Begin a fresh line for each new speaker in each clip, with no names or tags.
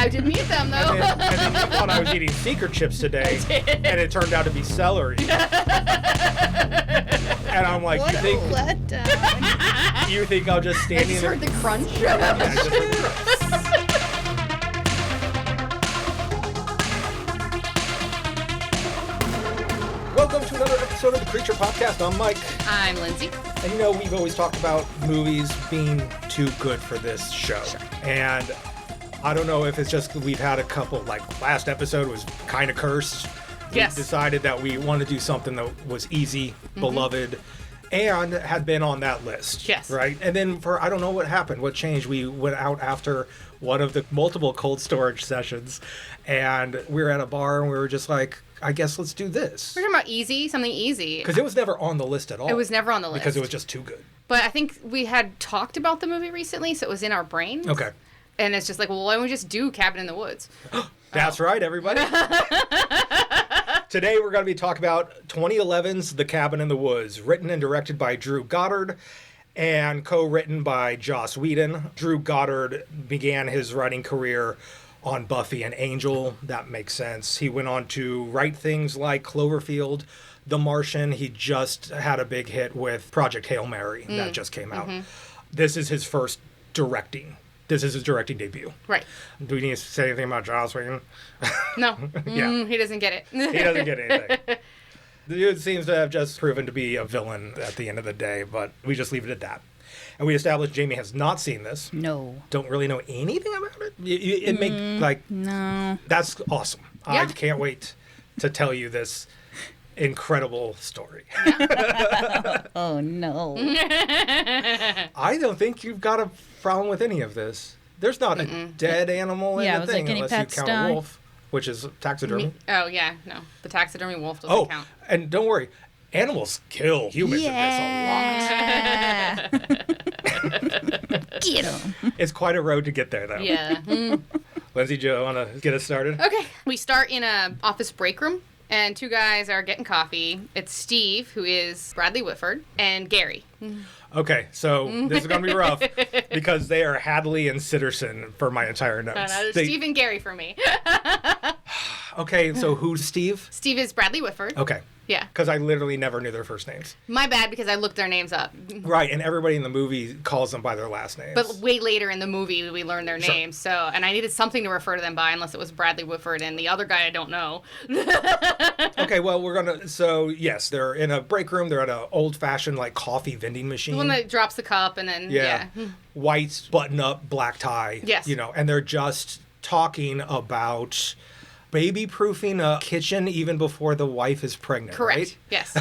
I did meet them, though.
And then you thought I was eating secret chips today, and it turned out to be celery. And I'm like,
What a letdown.
you think I'll just stand
I just heard the crunch.
Yeah, I just heard the crunch. Welcome to another episode of the Creature Podcast. I'm Mike.
I'm Lindsay.
And we've always talked about movies being too good for this show.
Sure.
And I don't know if it's just we've had a couple, like last episode was kind of cursed.
Yes.
We decided that we want to do something that was easy, beloved, and had been on that list.
Yes.
Right? And then I don't know what happened, what changed. We went out after one of the multiple cold storage sessions, and we were at a bar, and we were just like, I guess let's do this.
We're talking about something easy.
Because it was never on the list at all.
It was never on the list.
Because it was just too good.
But I think we had talked about the movie recently, so it was in our brains.
Okay.
And it's just like, well, why don't we just do Cabin in the Woods?
That's right, everybody. Today we're going to be talking about 2011's The Cabin in the Woods, written and directed by Drew Goddard and co-written by Joss Whedon. Drew Goddard began his writing career on Buffy and Angel. That makes sense. He went on to write things like Cloverfield, The Martian. He just had a big hit with Project Hail Mary. That just came out. This is his first directing. This is his directing debut.
Right.
Do we need to say anything about Joss Whedon?
No.
Yeah.
He doesn't get it.
He doesn't get anything. The dude seems to have just proven to be a villain at the end of the day, but we just leave it at that. And we established Jamie has not seen this.
No.
Don't really know anything about it. It make like
No.
that's awesome.
Yeah.
I can't wait to tell you this incredible story.
Oh, no.
I don't think you've got a problem with any of this. There's not a dead animal in
Yeah, I
the
was
thing
like, any
unless you
pets
count
die?
a wolf, which is taxidermy.
Oh, yeah. No. The taxidermy wolf doesn't count.
And don't worry, animals kill humans
Yeah.
in this a lot.
Get him.
It's quite a road to get there, though.
Yeah.
Lindsay, do you want to get us started?
Okay. We start in a office break room, and two guys are getting coffee. It's Steve, who is Bradley Whitford, and Gary.
Okay, so this is going to be rough because they are Hadley and Sitterson for my entire notes.
Steve and Gary for me.
Okay, so who's Steve?
Steve is Bradley Whitford.
Okay.
Yeah.
Because I literally never knew their first names.
My bad, because I looked their names up.
Right, and everybody in the movie calls them by their last names.
But way later in the movie, we learned their
Sure.
names. So, and I needed something to refer to them by, unless it was Bradley Whitford and the other guy I don't know.
Okay, well, so yes, they're in a break room. They're at an old-fashioned, like, coffee vending machine.
The one that drops the cup and then, yeah.
White button-up, black tie.
Yes.
And they're just talking about baby-proofing a kitchen even before the wife is pregnant,
Correct.
right?
Yes.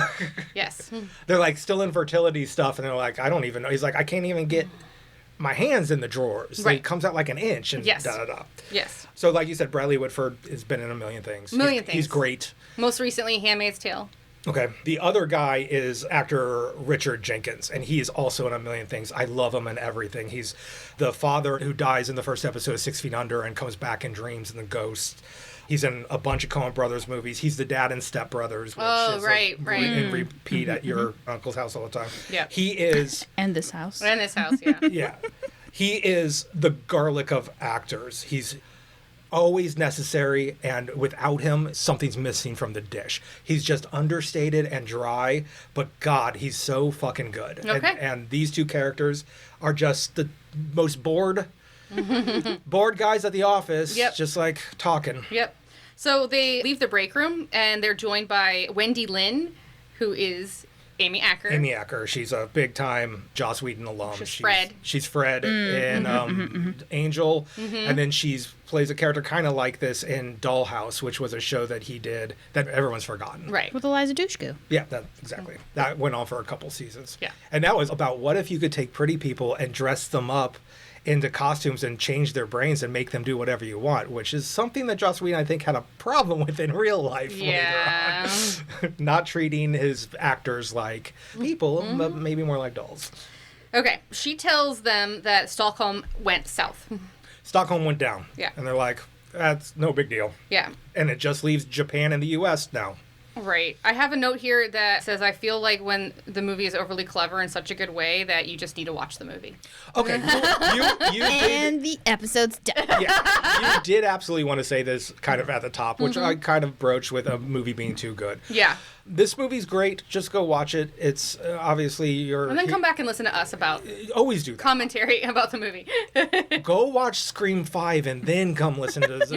Yes.
They're, like, still in fertility stuff, and they're like, I don't even know. He's like, I can't even get my hands in the drawers.
Right.
It comes out like an inch, and
Yes.
da-da-da.
Yes.
So, like you said, Bradley Whitford has been in a million things.
Million
He's
things.
great.
Most recently, Handmaid's Tale.
Okay. The other guy is actor Richard Jenkins, and he is also in a million things. I love him in everything. He's the father who dies in the first episode of 6 Feet Under and comes back in dreams and the ghost. He's in a bunch of Coen Brothers movies. He's the dad in Step Brothers, which is
right.
and repeat at your uncle's house all the time.
Yeah.
He is,
And this house.
In this house, yeah.
yeah, he is the garlic of actors. He's always necessary, and without him, something's missing from the dish. He's just understated and dry, but God, he's so fucking good.
Okay.
And these two characters are just the most bored guys at the office,
Yep.
just like talking.
Yep. So they leave the break room, and they're joined by Wendy Lynn, who is Amy Acker.
Amy Acker, she's a big-time Joss Whedon alum.
She's Fred.
She's Fred in Angel, and then plays a character kind of like this in Dollhouse, which was a show that he did that everyone's forgotten.
Right.
With Eliza Dushku.
Yeah, exactly. That went on for a couple seasons.
Yeah.
And that was about what if you could take pretty people and dress them up into costumes and change their brains and make them do whatever you want, which is something that Joss Whedon, I think, had a problem with in real life
Yeah.
later on. Not treating his actors like people, but maybe more like dolls.
Okay. She tells them that Stockholm went south.
Stockholm went down.
Yeah.
And they're like, that's no big deal.
Yeah.
And it just leaves Japan and the U.S. now.
Right. I have a note here that says I feel like when the movie is overly clever in such a good way that you just need to watch the movie.
Okay, you
And the episode's done.
yeah, you did absolutely want to say this kind of at the top, which I kind of broached with a movie being too good.
Yeah.
This movie's great. Just go watch it. It's obviously your...
And then come back and listen to us about
Always do that.
commentary about the movie.
Go watch Scream 5 and then come listen to this.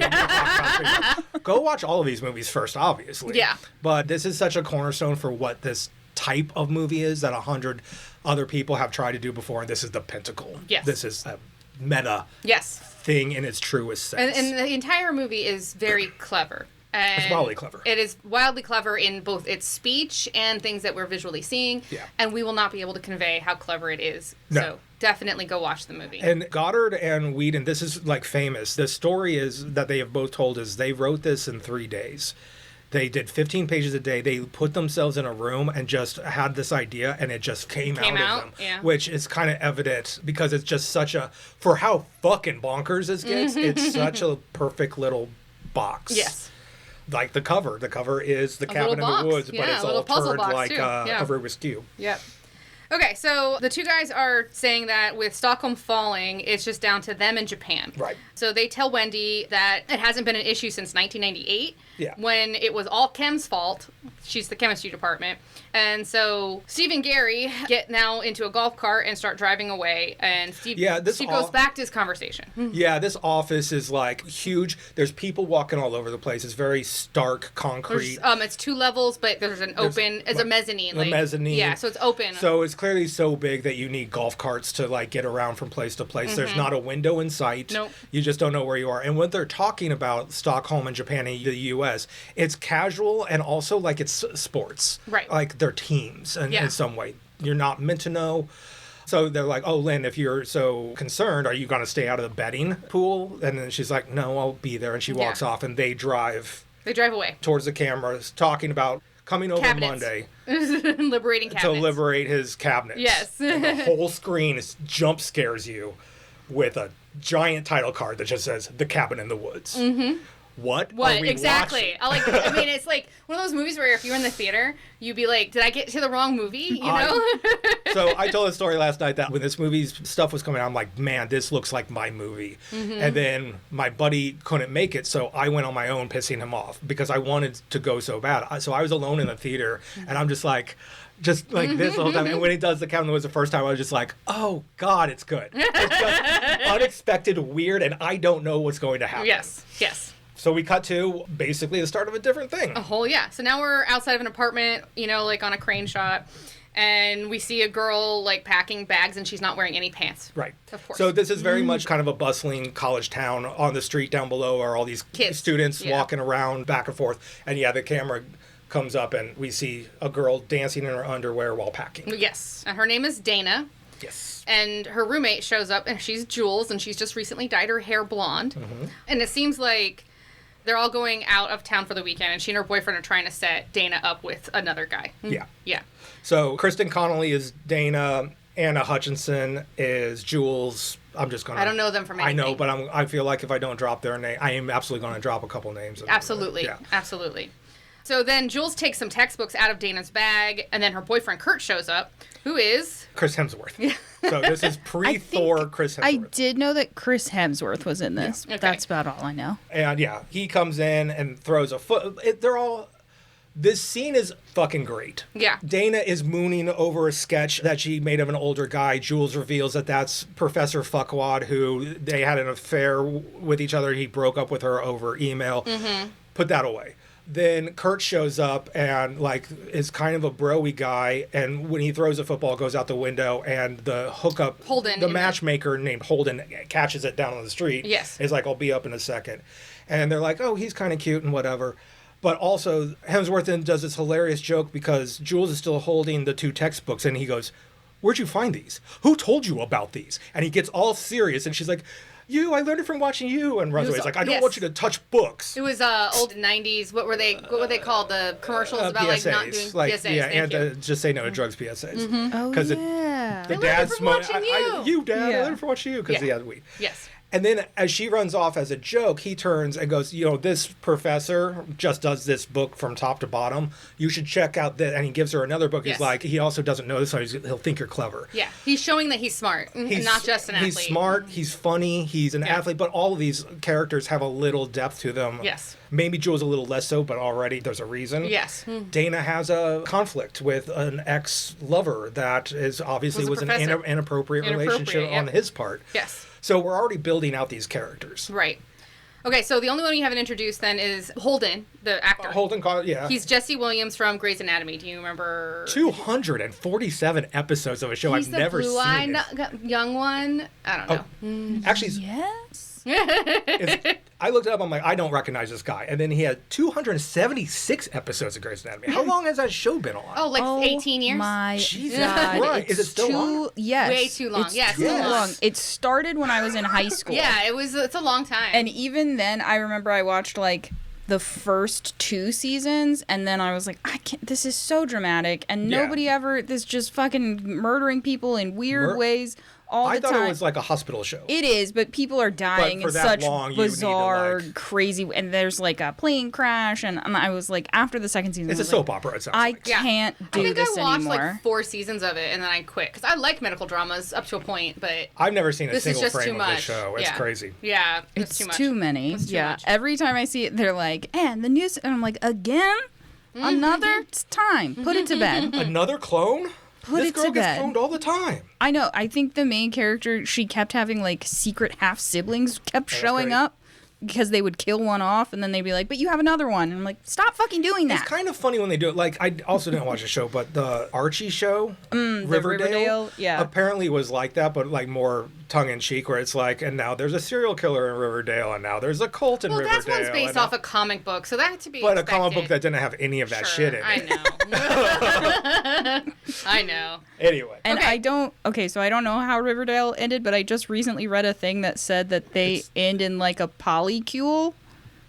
Go watch all of these movies first, obviously.
Yeah.
But this is such a cornerstone for what this type of movie is that 100 other people have tried to do before, and this is the pinnacle.
Yes.
This is a meta
Yes.
thing in its truest sense.
And the entire movie is very clever. And
It's wildly clever.
It is wildly clever in both its speech and things that we're visually seeing.
Yeah.
And we will not be able to convey how clever it is.
No.
So definitely go watch the movie.
And Goddard and Whedon, this is like famous. The story is that they have both told is they wrote this in 3 days. They did 15 pages a day. They put themselves in a room and just had this idea, and it just came out of them.
Yeah.
Which is kind of evident because it's just such a, for how fucking bonkers this gets, it's such a perfect little box.
Yes.
Like the cover. The cover is the cabin in
little
the
box.
woods, but
Yeah,
it's
a little
all
puzzle
turned
box,
like
too. Yeah.
a Rubik's Cube.
Yep. Okay, so the two guys are saying that with Stockholm falling, it's just down to them and Japan.
Right.
So they tell Wendy that it hasn't been an issue since 1998,
Yeah.
when it was all Kim's fault. She's the chemistry department. And so Steve and Gary get now into a golf cart and start driving away. And Steve, Steve goes back to his conversation.
Yeah, this office is like huge. There's people walking all over the place. It's very stark concrete.
It's 2 levels, but there's an open, it's a mezzanine.
A mezzanine.
Yeah, so it's open.
So it's clearly so big that you need golf carts to like get around from place to place. There's not a window in sight.
Nope.
You just don't know where you are. And when they're talking about Stockholm and Japan and the U.S., it's casual and also like it's sports.
Right.
Like they're teams in some way. You're not meant to know. So they're like, oh, Lynn, if you're so concerned, are you going to stay out of the betting pool? And then she's like, no, I'll be there. And she walks off and they drive
away
towards the cameras talking about coming over Monday.
Liberating cabinets.
To liberate his cabinets.
Yes.
And the whole screen jump scares you with a giant title card that just says "The Cabin in the Woods." Mm-hmm. What are we
exactly?
watching?
I mean, it's like one of those movies where if you were in the theater, you'd be like, "Did I get to the wrong movie?" You know.
So I told a story last night that when this movie's stuff was coming out, I'm like, man, this looks like my movie. Mm-hmm. And then my buddy couldn't make it, so I went on my own, pissing him off because I wanted to go so bad. So I was alone in the theater, and I'm just like this the whole time. And when he does The Cabin in the Woods the first time, I was just like, oh God, it's good. It's just unexpected, weird, and I don't know what's going to happen.
Yes.
So we cut to basically the start of a different thing.
So now we're outside of an apartment, like on a crane shot, and we see a girl like packing bags and she's not wearing any pants.
Right.
Of course.
So this is very much kind of a bustling college town. On the street down below are all these
kids,
students walking around back and forth. And the camera comes up and we see a girl dancing in her underwear while packing.
Yes. And her name is Dana.
Yes.
And her roommate shows up and she's Jules and she's just recently dyed her hair blonde. Mm-hmm. And it seems like they're all going out of town for the weekend, and she and her boyfriend are trying to set Dana up with another guy.
Yeah.
Yeah.
So Kristen Connolly is Dana. Anna Hutchinson is Jules. I don't
know them from anything.
I know, but I feel like if I don't drop their name, I am absolutely going to drop a couple names.
Absolutely.
Yeah.
Absolutely. So then Jules takes some textbooks out of Dana's bag, and then her boyfriend Kurt shows up, who is
Chris Hemsworth. Yeah. So this is pre-Thor Chris Hemsworth.
I did know that Chris Hemsworth was in this.
Yeah. Okay.
That's about all I know.
And he comes in and throws a foot. This scene is fucking great.
Yeah.
Dana is mooning over a sketch that she made of an older guy. Jules reveals that that's Professor Fuckwad, who they had an affair with each other. He broke up with her over email. Mm-hmm. Put that away. Then Kurt shows up and is kind of a bro-y guy, and when he throws a football, it goes out the window, and the hookup,
Holden,
the matchmaker named Holden catches it down on the street.
Yes.
Is like, I'll be up in a second. And they're like, oh, he's kind of cute and whatever. But also, Hemsworth then does this hilarious joke because Jules is still holding the 2 textbooks, and he goes, where'd you find these? Who told you about these? And he gets all serious, and she's like, I learned it from watching you. And Rosway's like, I don't want you to touch books.
It was old 90s. What were they called? The commercials about
PSAs.
not doing PSAs.
Yeah, and just say no to drugs PSAs.
Mm-hmm. Oh, yeah.
The dad's
watching you.
Dad, I learned from watching you because he had weed.
Yes.
And then as she runs off as a joke, he turns and goes, this professor just does this book from top to bottom. You should check out that. And he gives her another book.
Yes.
He's like, he also doesn't know this, so he'll think you're clever.
Yeah. He's showing that he's smart, and not just an athlete.
He's smart, he's funny, he's an athlete, but all of these characters have a little depth to them.
Yes.
Maybe Jules a little less so, but already there's a reason.
Yes.
Dana has a conflict with an ex-lover that is obviously was an inappropriate relationship on his part.
Yes.
So we're already building out these characters.
Right. Okay, so the only one you haven't introduced then is Holden, the actor.
Yeah.
He's Jesse Williams from Grey's Anatomy. Do you remember?
247 episodes of a show I've never seen.
He's the blue-eyed young one. I don't know.
Actually,
Yes.
I looked it up. I'm like, I don't recognize this guy. And then he had 276 episodes of Grey's Anatomy. How long has that show been on?
Oh, like 18 years?
My
Jesus
God.
Christ. Is it still long?
Yes.
Way too long.
It's too long. It started when I was in high school.
Yeah, it's a long time.
And even then, I remember I watched like the first 2 seasons, and then I was like, I can't. This is so dramatic, and nobody ever. This just fucking murdering people in weird ways all the time.
I thought it was like a hospital show.
It is, but people are dying in such bizarre, crazy. And there's like a plane crash, and I was like, after the second season,
it's a soap opera. It sounds
I
like.
can't do this anymore.
I think I watched like 4 seasons of it, and then I quit because I like medical dramas up to a point, but
I've never seen a single
is just
frame
too
of this
much.
show. It's crazy.
Yeah,
it's
too much.
too many.
It's too much.
Every time I see it, they're like, and the news, and I'm like, again, another. It's time. Put it to bed.
Another clone. This girl gets cloned all the time.
I know. I think the main character, she kept having like secret half siblings kept showing up because they would kill one off and then they'd be like, but you have another one. And I'm like, stop fucking doing that.
It's kind of funny when they do it. Like, I also didn't watch the show, but the Archie show, Riverdale, apparently was like that, but like more tongue-in-cheek, where it's like, and now there's a serial killer in Riverdale, and now there's a cult in Riverdale.
Well, that one's based off a comic book, so that had to be
But a comic book that didn't have any of that shit in it.
I know. I know.
Anyway.
And I don't know how Riverdale ended, but I just recently read a thing that said that they end in like a polycule.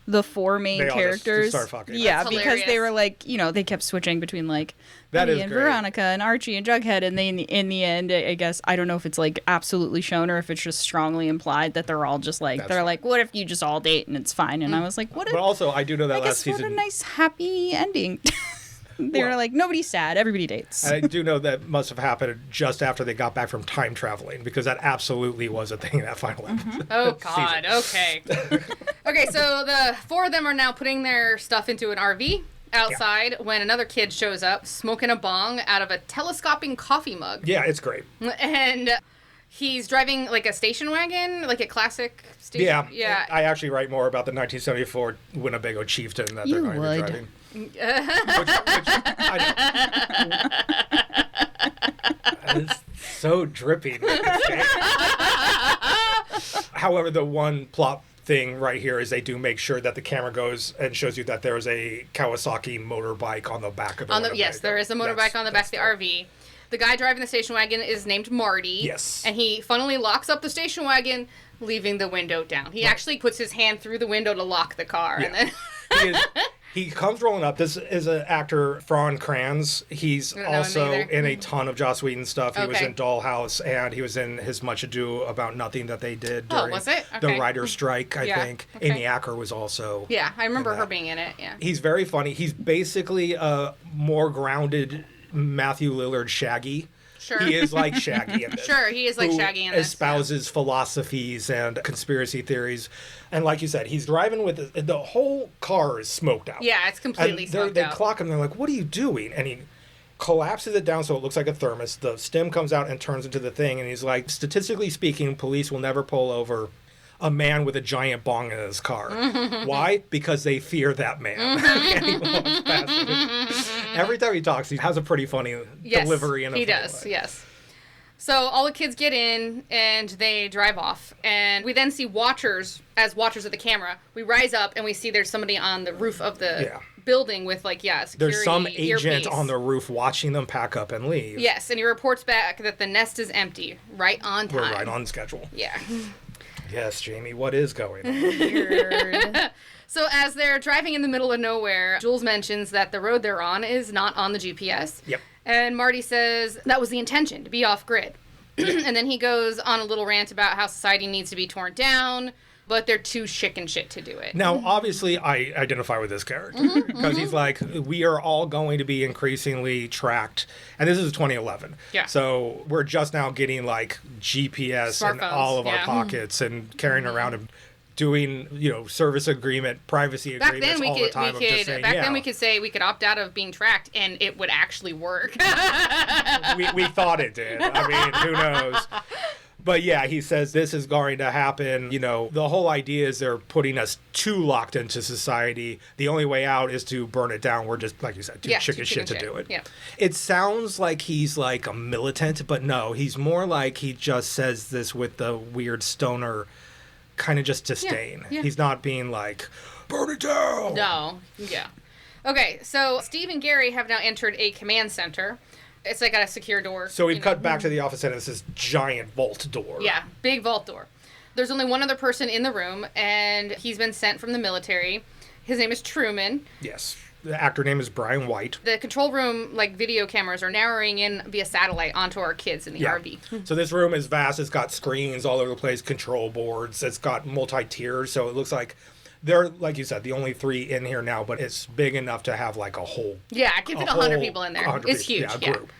The 4 main characters.
Just start fucking.
Yeah,
That's
because
hilarious.
they were like, they kept switching between like Betty and
great.
Veronica and Archie and Jughead, and then in the end, I guess I don't know if it's like absolutely shown or if it's just strongly implied that they're all just like like, what if you just all date and it's fine? And I was like, what?
But also, I do know that last season.
What a nice happy ending. They were like, nobody's sad, everybody dates.
I do know that must have happened just after they got back from time traveling, because that absolutely was a thing in that final episode.
Oh, God. Okay. Okay, so the 4 of them are now putting their stuff into an RV outside when another kid shows up smoking a bong out of a telescoping coffee mug.
Yeah, it's great.
And he's driving like a station wagon, like a classic station.
Yeah. I actually write more about the 1974 Winnebago Chieftain that they're going to be driving. which it's so drippy. However, the one plot thing right here is they do make sure that the camera goes and shows you that there's a Kawasaki motorbike on the back of the
Yes, there is a motorbike on the back of the RV. The guy driving the station wagon is named Marty.
Yes.
And he funnily locks up the station wagon, leaving the window down. He actually puts his hand through the window to lock the car.
Yeah.
And then
He comes rolling up. This is an actor, Fran Kranz. He's also in a ton of Joss Whedon stuff. He was in Dollhouse, and he was in his Much Ado About Nothing that they did during the writer's strike, I think. Okay. Amy Acker was also
I remember her being in it,
He's very funny. He's basically a more grounded Matthew Lillard Shaggy.
Sure.
He is like Shaggy in this.
Sure, he is like Shaggy in this.
Espouses philosophies and conspiracy theories. And like you said, he's driving with the whole car is smoked out.
Yeah, it's completely smoked out.
They clock him. They're like, what are you doing? And he collapses it down so it looks like a thermos. The stem comes out and turns into the thing. And he's like, statistically speaking, police will never pull over a man with a giant bong in his car. Why? Because they fear that man. And he walks past it. Every time he talks, he has a pretty funny delivery.
He does, yes. So all the kids get in and they drive off. And we then see watchers of the camera. We rise up and we see there's somebody on the roof of the building with security.
There's some agent
earpiece
on the roof watching them pack up and leave.
Yes, and he reports back that the nest is empty, right on time.
We're right on schedule.
Yeah.
Yes, Jamie, what is going on?
Weird.
So as they're driving in the middle of nowhere, Jules mentions that the road they're on is not on the GPS.
Yep.
And Marty says that was the intention, to be off-grid. And then he goes on a little rant about how society needs to be torn down, but they're too chicken shit to do it.
Now, obviously, I identify with this character because he's like, we are all going to be increasingly tracked. And this is 2011.
Yeah.
So we're just now getting like GPS in all of our pockets and carrying around and doing, service agreement, privacy agreements all the time.
Then we could say we could opt out of being tracked and it would actually work.
we thought it did. I mean, who knows? But yeah, he says this is going to happen. The whole idea is they're putting us too locked into society. The only way out is to burn it down. We're just, like you said, too chicken shit to do it.
Yeah.
It sounds like he's like a militant, but no, he's more like he just says this with the weird stoner kind of just disdain.
Yeah.
He's not being like, burn it down.
No. Yeah. Okay, so Steve and Gary have now entered a command center. It's like a secure door.
So we've cut back to the office, and it's this giant vault door.
Yeah, big vault door. There's only one other person in the room, and he's been sent from the military. His name is Truman.
Yes. The actor name is Brian White.
The control room, video cameras are narrowing in via satellite onto our kids in the RV.
So this room is vast. It's got screens all over the place, control boards. It's got multi-tiers, so it looks like they're, like you said, the only 3 in here now, but it's big enough to have like a whole...
Yeah, it can fit 100 people in there. It's huge. Yeah, group.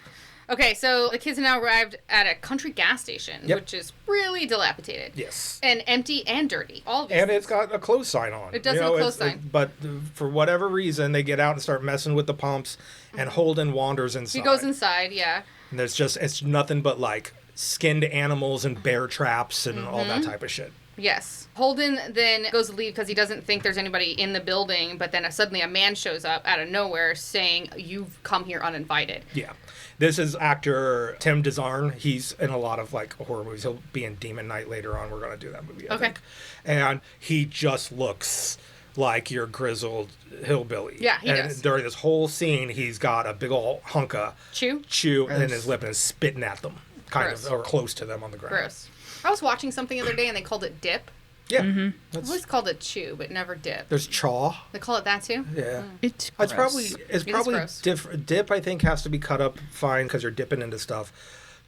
Okay, so the kids have now arrived at a country gas station, which is really dilapidated.
Yes.
And empty and dirty. All of these
And
things.
it's got a close sign on.
It does have a close sign.
But for whatever reason, they get out and start messing with the pumps, and Holden wanders inside.
He goes inside, yeah.
And it's nothing but like skinned animals and bear traps and all that type of shit.
Yes. Holden then goes to leave because he doesn't think there's anybody in the building, but then suddenly a man shows up out of nowhere saying, "You've come here uninvited."
Yeah. This is actor Tim DeZarn. He's in a lot of horror movies. He'll be in Demon Knight later on. We're going to do that movie, I think. And he just looks like your grizzled hillbilly.
Yeah, he does.
And during this whole scene, he's got a big old hunk of chew in his lip and is spitting at them, kind of, or close to them on the ground.
Gross. I was watching something the other day and they called it dip.
Yeah.
I've always called it chew, but never dip.
There's chaw.
They call it that too?
Yeah.
It's
probably
gross.
Dip, I think, has to be cut up fine because you're dipping into stuff.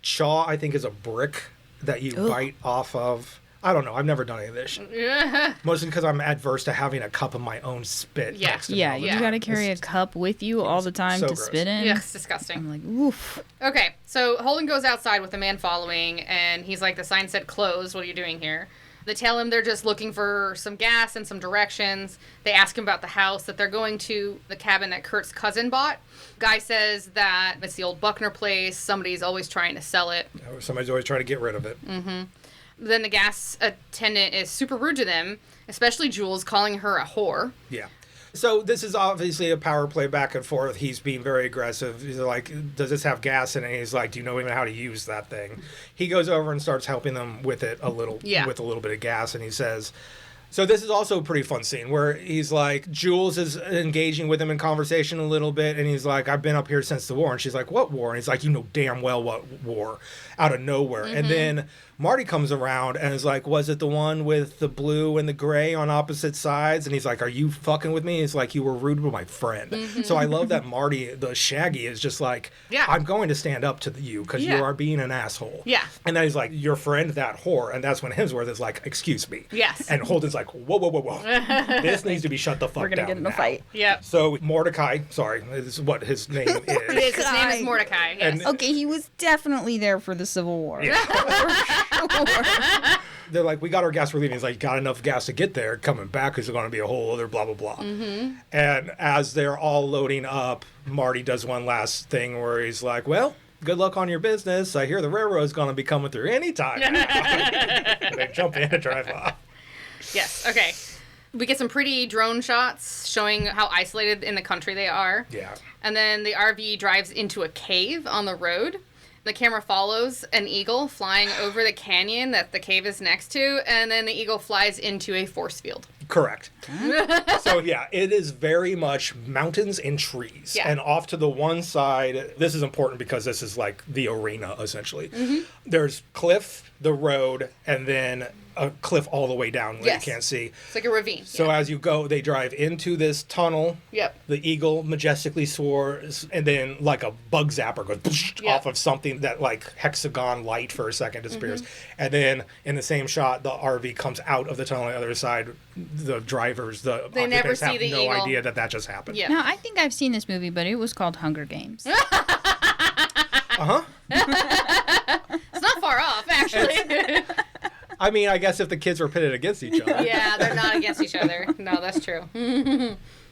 Chaw, I think, is a brick that you bite off of. I don't know. I've never done any of this shit. Mostly because I'm adverse to having a cup of my own spit next to me.
You got to carry a cup with you all the time to spit in.
Yeah, it's disgusting.
I'm like, oof.
Okay, so Holden goes outside with a man following, and he's like, the sign said closed. What are you doing here? They tell him they're just looking for some gas and some directions. They ask him about the house, that they're going to the cabin that Kurt's cousin bought. Guy says that it's the old Buckner place. Somebody's always trying to sell it.
Somebody's always trying to get rid of it.
Mm-hmm. Then the gas attendant is super rude to them, especially Jules, calling her a whore.
Yeah. So this is obviously a power play back and forth. He's being very aggressive. He's like, does this have gas in it? He's like, do you know even how to use that thing? He goes over and starts helping them with it a little, with a little bit of gas. And he says, so this is also a pretty fun scene where he's like, Jules is engaging with him in conversation a little bit. And he's like, I've been up here since the war. And she's like, what war? And he's like, you know damn well what war, out of nowhere. Mm-hmm. And then Marty comes around and is like, was it the one with the blue and the gray on opposite sides? And he's like, are you fucking with me? He's like, you were rude to my friend. Mm-hmm. So I love that Marty, the Shaggy, is just like, I'm going to stand up to you because you are being an asshole.
Yeah.
And then he's like, your friend, that whore. And that's when Hemsworth is like, excuse me.
Yes.
And Holden's like, whoa. This needs to be shut the fuck down.
We're going to get in a fight.
Yeah.
So Mordecai, sorry, this is what his name is.
His name is Mordecai, yes.
And,
okay, he was definitely there for the Civil War.
Yeah. They're like, we got our gas, we're leaving. He's like, got enough gas to get there. Coming back is going to be a whole other blah, blah, blah.
Mm-hmm.
And as they're all loading up, Marty does one last thing where he's like, well, good luck on your business. I hear the railroad's going to be coming through anytime. They jump in and drive off.
Yes, okay. We get some pretty drone shots showing how isolated in the country they are.
Yeah.
And then the RV drives into a cave on the road. The camera follows an eagle flying over the canyon that the cave is next to, and then the eagle flies into a force field.
Correct. So yeah, it is very much mountains and trees.
Yeah.
And off to the one side, this is important because this is like the arena, essentially. There's cliff, the road, and then a cliff all the way down where you can't see.
It's like a ravine.
So as you go, they drive into this tunnel.
Yep.
The eagle majestically soars, and then like a bug zapper goes off of something that like hexagon light for a second disappears. And then in the same shot, the RV comes out of the tunnel on the other side. The drivers, the
They never
occupants
see
have
the
no
eagle.
idea that just happened.
Yeah.
Now, I think I've seen this movie, but it was called Hunger Games.
Uh-huh.
It's not far off, actually.
I mean, I guess if the kids were pitted against each other.
Yeah, they're not against each other. No, that's true.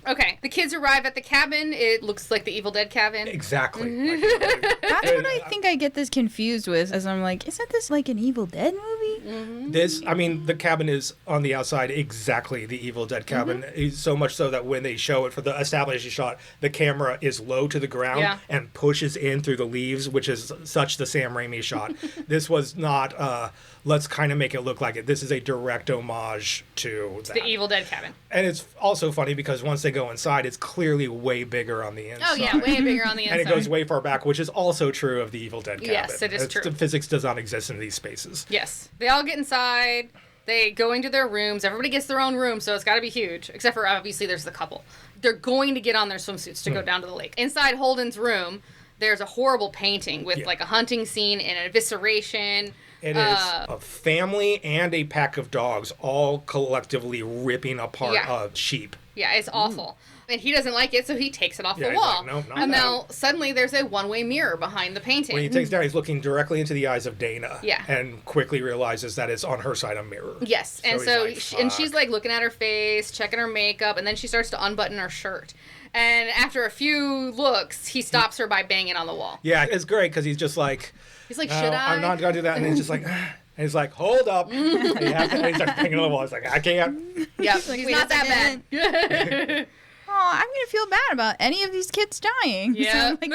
Okay, the kids arrive at the cabin. It looks like the Evil Dead cabin.
Exactly.
That's what I think I get this confused with, as I'm like, isn't this like an Evil Dead movie?
The cabin is on the outside exactly the Evil Dead cabin. So much so that when they show it for the establishing shot, the camera is low to the ground and pushes in through the leaves, which is such the Sam Raimi shot. This was not, let's kind of make it look like it. This is a direct homage to that.
The Evil Dead cabin.
And it's also funny because once they go inside, it's clearly way bigger on the inside.
Oh, yeah, way bigger on the inside.
And it goes way far back, which is also true of the Evil Dead cabin.
Yes, it is true.
The physics does not exist in these spaces.
Yes. They all get inside. They go into their rooms. Everybody gets their own room, so it's got to be huge. Except for, obviously, there's the couple. They're going to get on their swimsuits to go down to the lake. Inside Holden's room, there's a horrible painting with, like, a hunting scene and an evisceration.
It is a family and a pack of dogs all collectively ripping apart a sheep.
Yeah, it's awful. And he doesn't like it, so he takes it off the
he's
wall.
like, "Nope, not
and
that."
now suddenly there's a one-way mirror behind the painting.
When he takes it down, he's looking directly into the eyes of Dana.
Yeah.
And quickly realizes that it's on her side a mirror.
Yes, and so
he's
and she's like looking at her face, checking her makeup, and then she starts to unbutton her shirt. And after a few looks, he stops her by banging on the wall.
Yeah, it's great because he's just like,
He's like,
"No,
should I?
I'm not going to do that." And he's just like, and he's like, hold up. And he starts banging on the wall. He's like, I can't.
Yeah,
Like,
he's
wait
not
a
that bad.
Oh, I'm gonna feel bad about any of these kids dying. So
Yeah.
I'm like,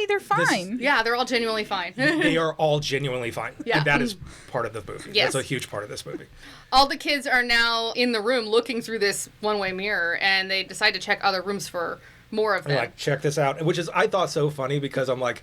they're fine.
Yeah, they're all genuinely fine.
They are all genuinely fine.
Yeah.
And that is part of the movie.
Yes.
That's a huge part of this movie.
All the kids are now in the room looking through this one-way mirror, and they decide to check other rooms for more of them.
Like, check this out. Which is, I thought, so funny because I'm like,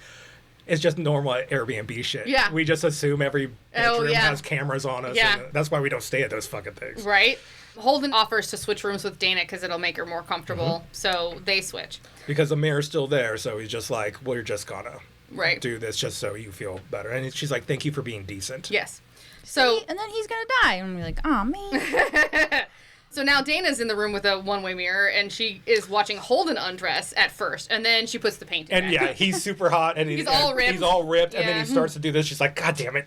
it's just normal Airbnb shit.
Yeah.
We just assume every bedroom
yeah.
has cameras on us.
Yeah.
And that's why we don't stay at those fucking things.
Right? Holden offers to switch rooms with Dana because it'll make her more comfortable, so they switch.
Because the mirror's still there, so he's just like, well, you're just gonna
Right.
do this just so you feel better. And she's like, thank you for being decent.
Yes. So
And then he's gonna die. And I'm like, oh man.
So now Dana's in the room with a one-way mirror, and she is watching Holden undress at first, and then she puts the painting
And
back.
yeah, he's super hot, and
He's all ripped.
He's all ripped, and then
Yeah.
he starts to do this. She's like, God damn it!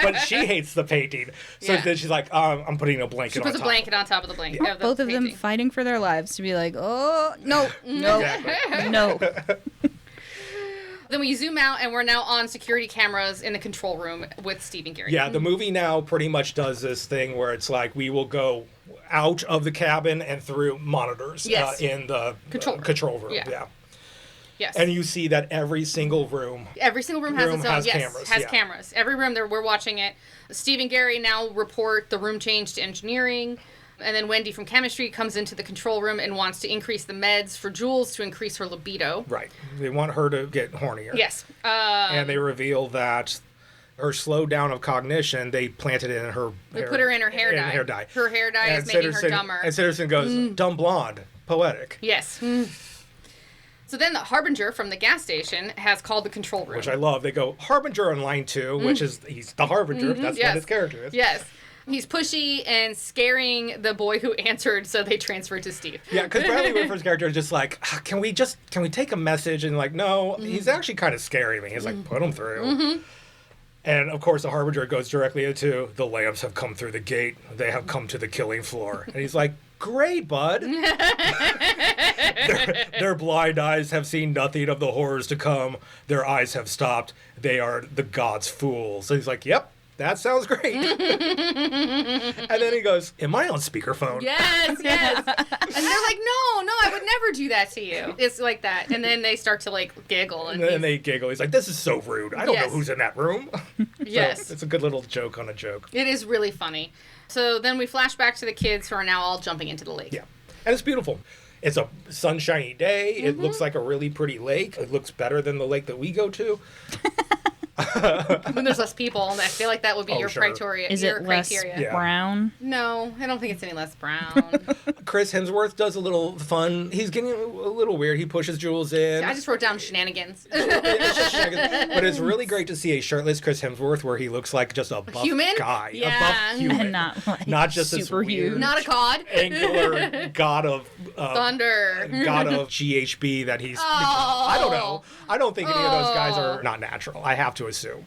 But she hates the painting, so
Yeah.
then she's like, I'm putting a blanket.
She puts
on
a
top.
blanket on top of the blanket. Of the
Both of them
painting.
fighting for their lives to be like, oh, no, no,
Exactly.
no.
Then we zoom out, and we're now on security cameras in the control room with Steve and Gary.
Yeah, the movie now pretty much does this thing where it's like we will go out of the cabin and through monitors
Yes.
in the control room.
Yeah.
Yeah.
Yes.
And you see that every single room.
Every single room has its own.
has
Yes,
cameras,
has
yeah.
cameras. Every room there, we're watching it. Steve and Gary now report the room change to engineering. And then Wendy from chemistry comes into the control room and wants to increase the meds for Jules to increase her libido.
Right. They want her to get hornier.
Yes.
And they reveal that her slowdown of cognition, they planted it in her
They put her in her hair dye. Her hair dye is making her dumber.
And Citizen goes, dumb blonde, poetic.
Yes. So then the Harbinger from the gas station has called the control room.
Which I love. They go, Harbinger on line 2, which is, he's the Harbinger. That's
Yes.
what his character is.
Yes. He's pushy and scaring the boy who answered, so they transferred to Steve.
Yeah, because Bradley Whitford's character is just like, can we take a message? And like, no, he's actually kind of scaring me. He's like, put him through. And of course, the Harbinger goes directly into, the lambs have come through the gate. They have come to the killing floor. And he's like, great, bud. Their blind eyes have seen nothing of the horrors to come. Their eyes have stopped. They are the gods' fools. And he's like, yep. that sounds great. And then he goes, am I on speakerphone?
Yes. And they're like, no, I would never do that to you. It's like that. And then they start to like giggle.
And then they giggle. He's like, this is so rude. I don't know who's in that room.
Yes.
So it's a good little joke on a joke.
It is really funny. So then we flash back to the kids who are now all jumping into the lake.
Yeah. And it's beautiful. It's a sunshiny day. It looks like a really pretty lake. It looks better than the lake that we go to.
When there's less people, and I feel like that would be your criteria.
Is it less brown?
No, I don't think it's any less brown.
Chris Hemsworth does a little fun. He's getting a little weird. He pushes Jules in.
I just wrote down shenanigans.
It's just shenanigans. But it's really great to see a shirtless Chris Hemsworth where he looks like just a buff guy.
Yeah.
A buff human.
And
not just
super
this weird,
huge.
Not a cod.
angular god of
thunder.
God of GHB that he's become. I don't know. I don't think any of those guys are not natural. I have to assume.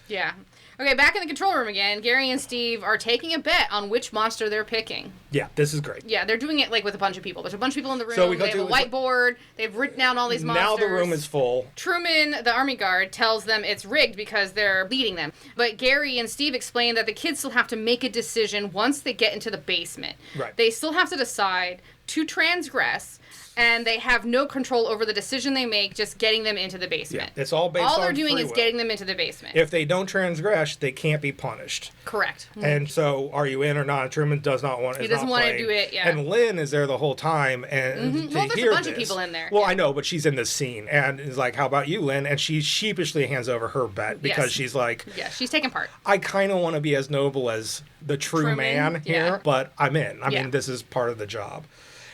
Yeah. Okay, back in the control room again, Gary and Steve are taking a bet on which monster they're picking.
Yeah, this is great.
Yeah, they're doing it like with a bunch of people. There's a bunch of people in the room.
So
they have a whiteboard. They've written down all these monsters.
Now the room is full.
Truman, the army guard, tells them it's rigged because they're leading them. But Gary and Steve explain that the kids still have to make a decision once they get into the basement.
Right.
They still have to decide to transgress, and they have no control over the decision they make, just getting them into the basement.
Yeah, it's all based on
all they're doing
free
is
will.
getting them into the basement.
If they don't transgress, they can't be punished.
Correct.
And so, are you in or not? Truman does not want.
He doesn't want to do it. Yeah.
And Lynn is there the whole time, and
Well, there's a bunch of people in there.
Well,
Yeah.
I know, but she's in this scene, and is like, "How about you, Lynn?" And she sheepishly hands over her bet because she's like,
Yeah, she's taking part.
I kind of want to be as noble as the true
Truman,
man here,
yeah.
but I'm in. I
Yeah.
mean, this is part of the job.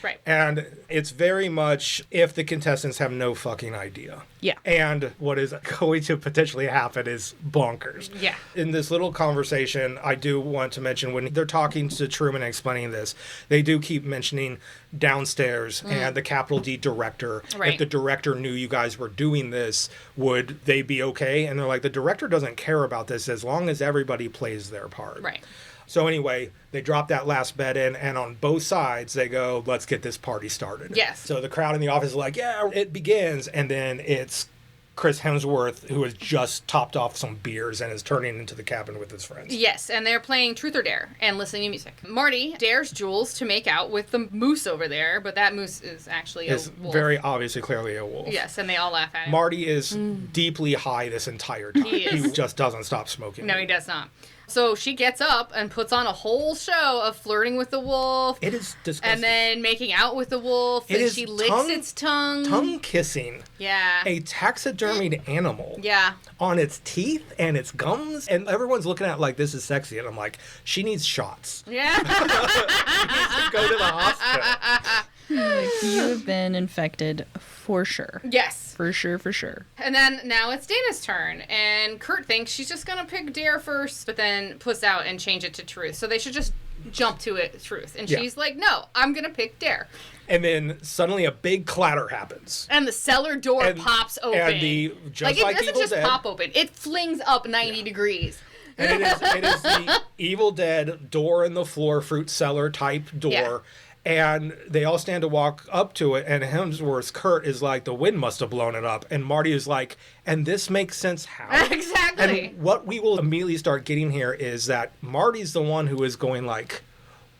Right.
And it's very much if the contestants have no fucking idea.
Yeah.
And what is going to potentially happen is bonkers.
Yeah.
In this little conversation, I do want to mention when they're talking to Truman and explaining this, they do keep mentioning downstairs and the capital D director.
Right.
If the director knew you guys were doing this, would they be okay? And they're like, the director doesn't care about this as long as everybody plays their part.
Right.
So anyway, they drop that last bet in, and on both sides, they go, let's get this party started.
Yes.
So the crowd in the office is like, yeah, it begins. And then it's Chris Hemsworth, who has just topped off some beers and is turning into the cabin with his friends.
Yes, and they're playing Truth or Dare and listening to music. Marty dares Jules to make out with the moose over there, but that moose is actually a wolf.
Very obviously, clearly a wolf.
Yes, and they all laugh at him.
Marty is deeply high this entire time.
He is.
He just doesn't stop smoking.
No, he does not. So she gets up and puts on a whole show of flirting with the wolf.
It is disgusting.
And then making out with the wolf.
It
and
is
she licks its tongue.
Tongue kissing.
Yeah.
A taxidermied animal.
Yeah.
On its teeth and its gums. And everyone's looking at it like, this is sexy. And I'm like, she needs shots.
Yeah.
She needs to go to the hospital.
Like, you have been infected for sure.
Yes.
For sure.
And then now it's Dana's turn. And Kurt thinks she's just going to pick Dare first, but then puts out and change it to Truth. So they should just jump to it, Truth. And she's like, no, I'm going to pick Dare.
And then suddenly a big clatter happens.
And the cellar door pops open.
And
it doesn't
Evil
just
Dead,
pop open. It flings up 90 degrees.
And it is the Evil Dead door in the floor, fruit cellar type door.
Yeah.
And they all stand to walk up to it, and Hemsworth's Kurt is like, the wind must have blown it up. And Marty is like, and this makes sense how?
Exactly.
And what we will immediately start getting here is that Marty's the one who is going like,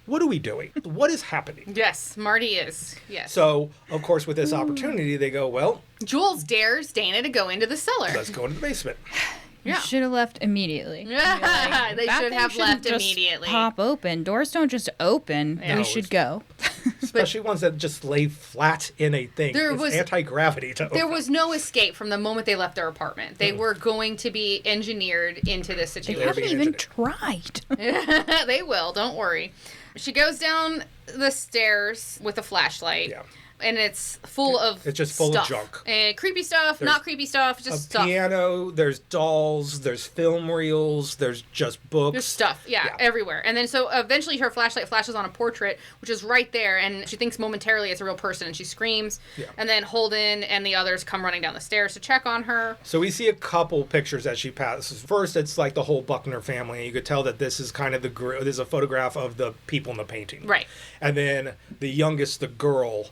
what are we doing? What is happening?
Yes, Marty is. Yes.
So, of course, with this opportunity, they go, well,
Jules dares Dana to go into the cellar.
let's go into the basement.
You
Yeah.
should have left immediately.
Yeah, they
That
should
thing
have
shouldn't
left
just
immediately.
Pop open. Doors don't just open.
Yeah.
We
No,
should
it's-
go.
Especially ones that just lay flat in a thing.
There
It's
was-
anti-gravity to
There
open.
was no escape from the moment they left their apartment. They were going to be engineered into this
They
situation.
haven't
being
even
engineered.
tried.
They will, don't worry. She goes down the stairs with a flashlight.
Yeah.
And it's full of
It's just full of
stuff.
junk.
And creepy stuff,
There's
not creepy stuff,
A
just stuff.
piano, there's dolls, there's film reels, there's just books.
There's stuff, yeah, everywhere. And then so eventually her flashlight flashes on a portrait, which is right there, and she thinks momentarily it's a real person, and she screams.
Yeah.
And then Holden and the others come running down the stairs to check on her.
So we see a couple pictures as she passes. First, it's like the whole Buckner family. You could tell that this is kind of this is a photograph of the people in the painting.
Right.
And then the youngest, the girl,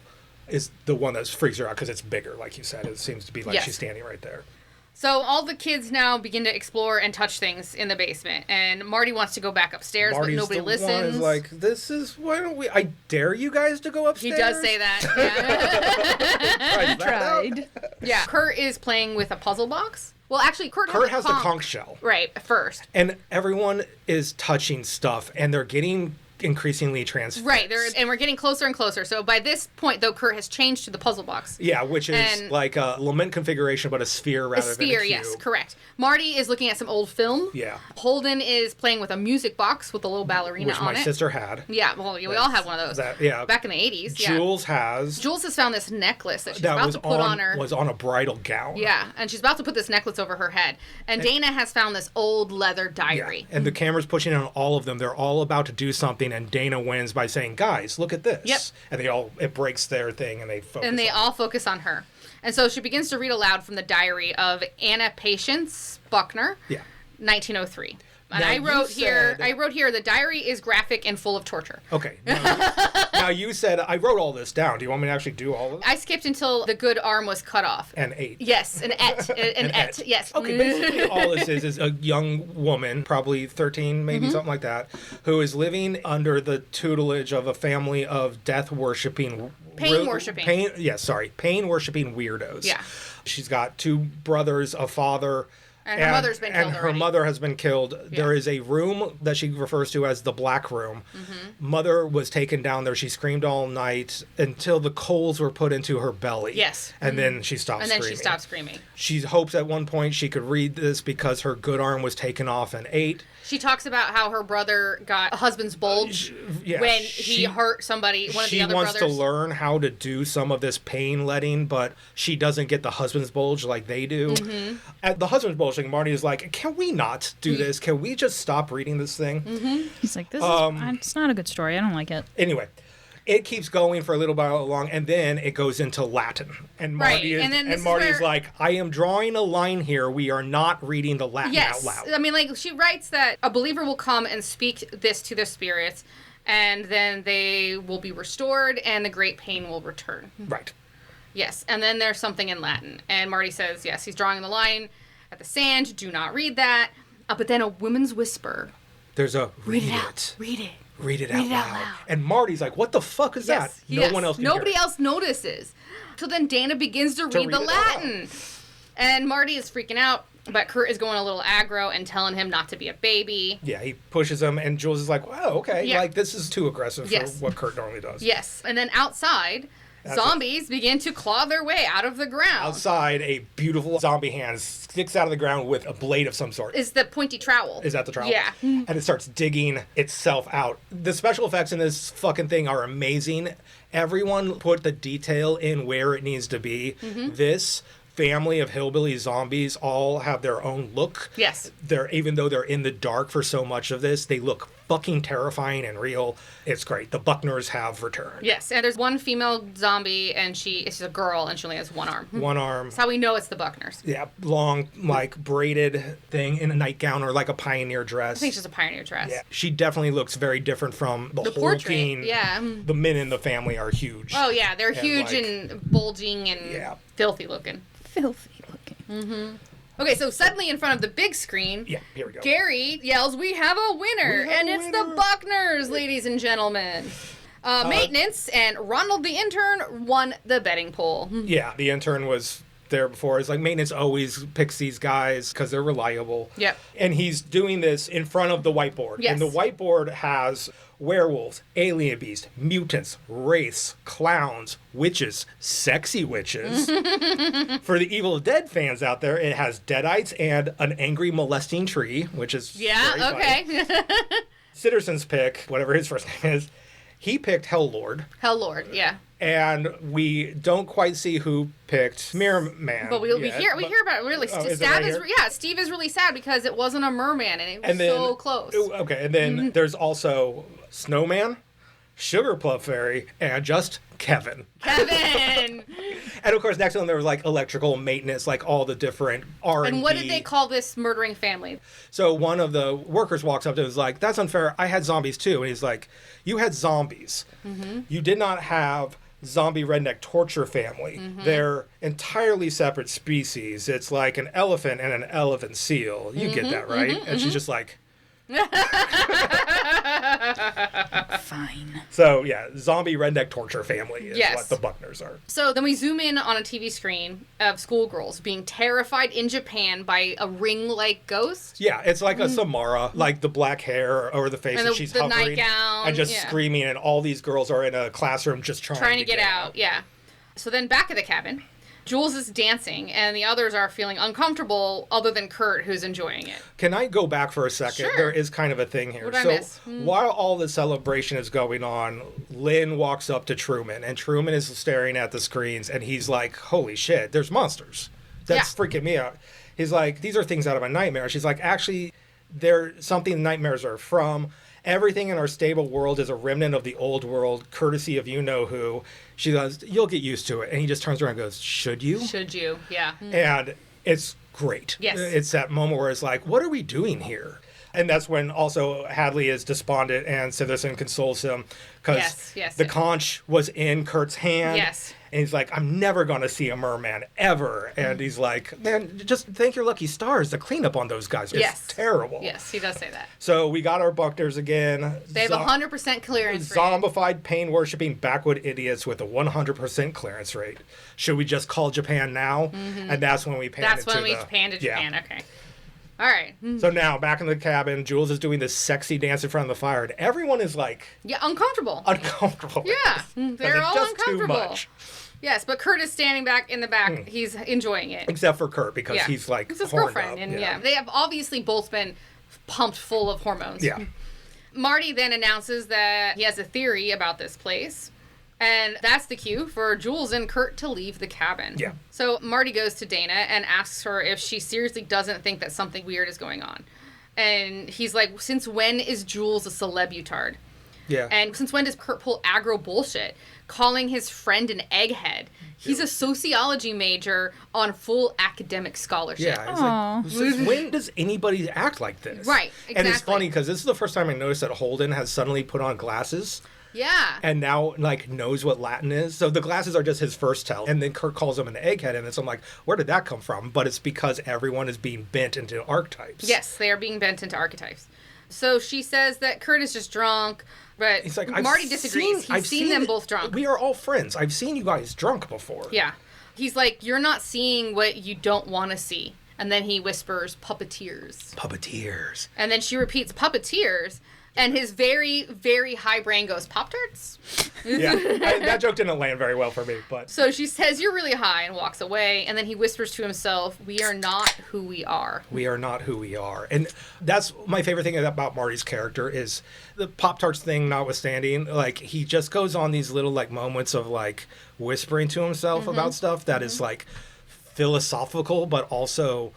is the one that freaks her out because it's bigger, like you said. It seems to be like
Yes.
she's standing right there.
So all the kids now begin to explore and touch things in the basement, and Marty wants to go back upstairs,
Marty's
but nobody listens.
One is like, why don't we? I dare you guys to go upstairs.
He does say that.
Yeah. Tried.
Yeah. Kurt is playing with a puzzle box. Well, actually, Kurt
has the conch shell.
Right, first.
And everyone is touching stuff, and they're getting increasingly transfixed.
Right, and we're getting closer and closer. So by this point, though, Kurt has changed to the puzzle box.
Yeah, which is like a lament configuration, but a sphere rather than a cube.
Yes, correct. Marty is looking at some old film.
Yeah.
Holden is playing with a music box with a little ballerina on it.
Which my sister had.
Yeah, well, we all had one of those. Back in the 80s.
Jules has
found this necklace that she's about to put on her.
Was on a bridal gown.
Yeah, and she's about to put this necklace over her head. And Dana has found this old leather diary.
Yeah. And the camera's pushing on all of them. They're all about to do something, and Dana wins by saying, "Guys, look at this." Yep. And it breaks their thing, and they focus.
And they all focus on her. And so she begins to read aloud from the diary of Anna Patience Buckner. Yeah. 1903. And I wrote here, the diary is graphic and full of torture.
Okay. Now you said, I wrote all this down. Do you want me to actually do all of it?
I skipped until the good arm was cut off.
And ate.
Yes, an et, yes.
Okay, basically all this is a young woman, probably 13, maybe something like that, who is living under the tutelage of a family of death-worshipping...
Pain-worshipping
weirdos. Yeah. She's got 2 brothers, a father...
And her mother's been killed
her mother has been killed. Yeah. There is a room that she refers to as the Black Room. Mother was taken down there. She screamed all night until the coals were put into her belly.
Yes.
And then she stopped screaming. She hopes at one point she could read this because her good arm was taken off and ate.
She talks about how her brother got a husband's bulge when he hurt somebody, one of the other brothers.
She wants to learn how to do some of this pain letting, but she doesn't get the husband's bulge like they do. At the husband's bulge thing, Marty is like, can we not do this? Can we just stop reading this thing?
He's like, it's not a good story. I don't like it.
Anyway. It keeps going for a little while long, and then it goes into Latin. And Marty's like, I am drawing a line here. We are not reading the Latin out loud.
I mean, like, she writes that a believer will come and speak this to their spirits, and then they will be restored, and the great pain will return.
Right.
Yes, and then there's something in Latin. And Marty says, yes, he's drawing the line at the sand. Do not read that. But then a woman's whisper.
There's a, read it.
Read it.
Read it out loud. And Marty's like, what the fuck is that?
Nobody else notices. So then Dana begins to read the Latin. And Marty is freaking out, but Kurt is going a little aggro and telling him not to be a baby.
Yeah, he pushes him, and Jules is like, wow, okay. Yeah. Like, this is too aggressive for what Kurt normally does.
Yes. And then outside... Zombies begin to claw their way out of the ground.
Outside, a beautiful zombie hand sticks out of the ground with a blade of some sort.
Is the pointy trowel.
Is that the trowel?
Yeah.
And it starts digging itself out. The special effects in this fucking thing are amazing. Everyone put the detail in where it needs to be. This family of hillbilly zombies all have their own look.
Yes.
Even though they're in the dark for so much of this, they look fucking terrifying and real. It's great. The Buckners have returned.
Yes, and there's one female zombie, and she's a girl, and she only has one arm.
One arm.
That's how we know it's the Buckners.
Yeah, long, like, braided thing in a nightgown or like a pioneer dress.
I think she's a pioneer dress.
Yeah, she definitely looks very different from the
portrait. Yeah.
The men in the family are huge.
Oh, yeah, they're huge and bulging and filthy looking. Okay, so suddenly in front of the big screen,
here we go.
Gary yells, "We have a winner!" The Buckners, ladies and gentlemen. Maintenance and Ronald the intern won the betting pool.
Yeah, the intern was there before. It's like maintenance always picks these guys because they're reliable.
Yep.
And he's doing this in front of the whiteboard.
Yes.
And the whiteboard has werewolves, alien beasts, mutants, wraiths, clowns, witches, sexy witches. For the Evil Dead fans out there, it has deadites and an angry molesting tree, which is
okay.
Sitterson's pick, whatever his first name is, he picked Hell-Lord.
Hell-Lord, yeah.
And we don't quite see who picked Mirror Man.
But we hear about it really. Steve is really sad because it wasn't a merman and it was so close.
Okay, and then there's also Snowman, Sugar Plum Fairy, and just Kevin.
And
of course, next to them there was like electrical maintenance, like all the different R&D.
And what did they call this murdering family?
So one of the workers walks up to him and is like, "That's unfair. I had zombies too." And he's like, "You had zombies. You did not have zombie redneck torture family. They're entirely separate species. It's like an elephant and an elephant seal. You get that, right? And she's just like...
Fine.
So, yeah, zombie redneck torture family is what the Buckners are.
So then we zoom in on a TV screen of schoolgirls being terrified in Japan by a ring-like ghost.
Yeah, it's like a Samara, like the black hair over the face, and she's hovering
nightgown,
and just screaming, and all these girls are in a classroom just trying to get out.
Yeah. So then back at the cabin, Jules is dancing, and the others are feeling uncomfortable, other than Kurt, who's enjoying it.
Can I go back for a second?
Sure.
There is kind of a thing here.
What did I miss?
While all the celebration is going on, Lynn walks up to Truman, and Truman is staring at the screens, and he's like, holy shit, there's monsters. That's freaking me out. He's like, these are things out of a nightmare. She's like, actually, they're something nightmares are from. Everything in our stable world is a remnant of the old world, courtesy of you-know-who. She goes, you'll get used to it. And he just turns around and goes, should you?
Should you? Yeah.
And it's great.
Yes.
It's that moment where it's like, what are we doing here? And that's when also Hadley is despondent and Sitherson consoles him because the conch was in Kurt's hand.
Yes.
And he's like, I'm never going to see a merman, ever. And he's like, man, just thank your lucky stars. The cleanup on those guys is terrible.
Yes, he does say that.
So we got our Buckners again.
They have 100% clearance rate.
Zombified, pain-worshipping, backwood idiots with a 100% clearance rate. Should we just call Japan now? And that's when we panned
Japan. Okay. All right.
So now, back in the cabin, Jules is doing this sexy dance in front of the fire, and everyone is like...
Yeah, uncomfortable. Yeah, they're all
just
uncomfortable.
Too much.
Yes, but Kurt is standing back in the back. He's enjoying it.
Except for Kurt, because he's like
it's his
horned
girlfriend.
up.
And they have obviously both been pumped full of hormones.
Yeah.
Marty then announces that he has a theory about this place. And that's the cue for Jules and Kurt to leave the cabin.
Yeah.
So Marty goes to Dana and asks her if she seriously doesn't think that something weird is going on. And he's like, since when is Jules a celebutard?
Yeah.
And since when does Kurt pull aggro bullshit, calling his friend an egghead? He's a sociology major on full academic scholarship.
Yeah, it's like, since when does anybody act like this?
Right, exactly.
And it's funny because this is the first time I noticed that Holden has suddenly put on glasses.
Yeah.
And now, knows what Latin is. So the glasses are just his first tell. And then Kurt calls him an egghead. And so I'm like, where did that come from? But it's because everyone is being bent into archetypes.
Yes, they are being bent into archetypes. So she says that Kurt is just drunk. But
he's like,
Marty disagrees. He's seen them both drunk.
We are all friends. I've seen you guys drunk before.
Yeah. He's like, you're not seeing what you don't want to see. And then he whispers, puppeteers.
Puppeteers.
And then she repeats, puppeteers. And his very, very high brain goes, Pop-Tarts?
Yeah, that joke didn't land very well for me. But
so she says, you're really high, and walks away. And then he whispers to himself, we are not who we are.
We are not who we are. And that's my favorite thing about Marty's character is the Pop-Tarts thing notwithstanding. He just goes on these little, moments of, whispering to himself about stuff that is, philosophical, but also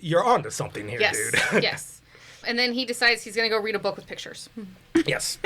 you're onto something here, dude.
Yes. And then he decides he's going to go read a book with pictures.
Yes.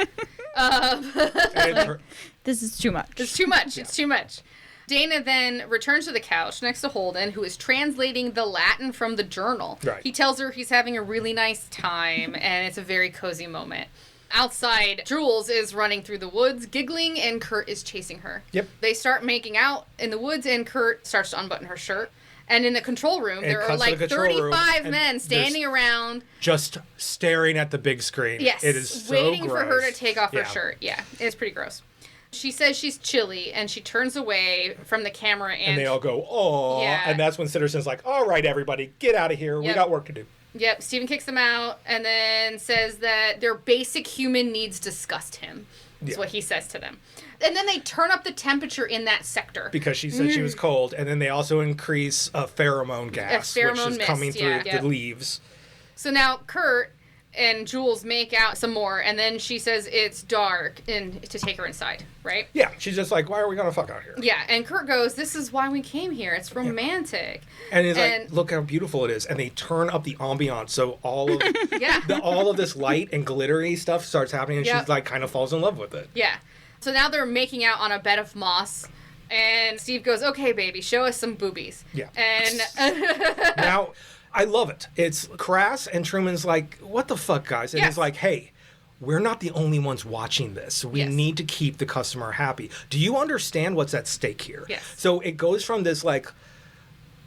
This is too much.
It's too much. Yeah. It's too much. Dana then returns to the couch next to Holden, who is translating the Latin from the journal.
Right.
He tells her he's having a really nice time, and it's a very cozy moment. Outside, Jules is running through the woods, giggling, and Kurt is chasing her.
Yep.
They start making out in the woods, and Kurt starts to unbutton her shirt. And in the control room, there are 35 men standing around.
Just staring at the big screen.
Yes.
It is so
waiting
gross.
for her to take off her shirt. Yeah. It's pretty gross. She says she's chilly, and she turns away from the camera. And
they all go, oh. Yeah. And that's when Sitterson's like, all right, everybody, get out of here. Yep. We got work to do.
Yep. Stephen kicks them out and then says that their basic human needs disgust him. That's what he says to them. And then they turn up the temperature in that sector.
Because she said she was cold. And then they also increase a pheromone gas, which is coming through the leaves.
So now Kurt and Jules make out some more. And then she says it's dark and to take her inside, right?
Yeah. She's just like, why are we going to fuck out here?
Yeah. And Kurt goes, this is why we came here. It's romantic.
Yeah. And he's like, look how beautiful it is. And they turn up the ambiance. So all of all of this light and glittery stuff starts happening. And she's kind of falls in love with it.
Yeah. So now they're making out on a bed of moss, and Steve goes, okay, baby, show us some boobies.
Yeah.
And
now, I love it. It's crass, and Truman's like, what the fuck, guys? And he's like, hey, we're not the only ones watching this. We need to keep the customer happy. Do you understand what's at stake here?
Yes.
So it goes from this like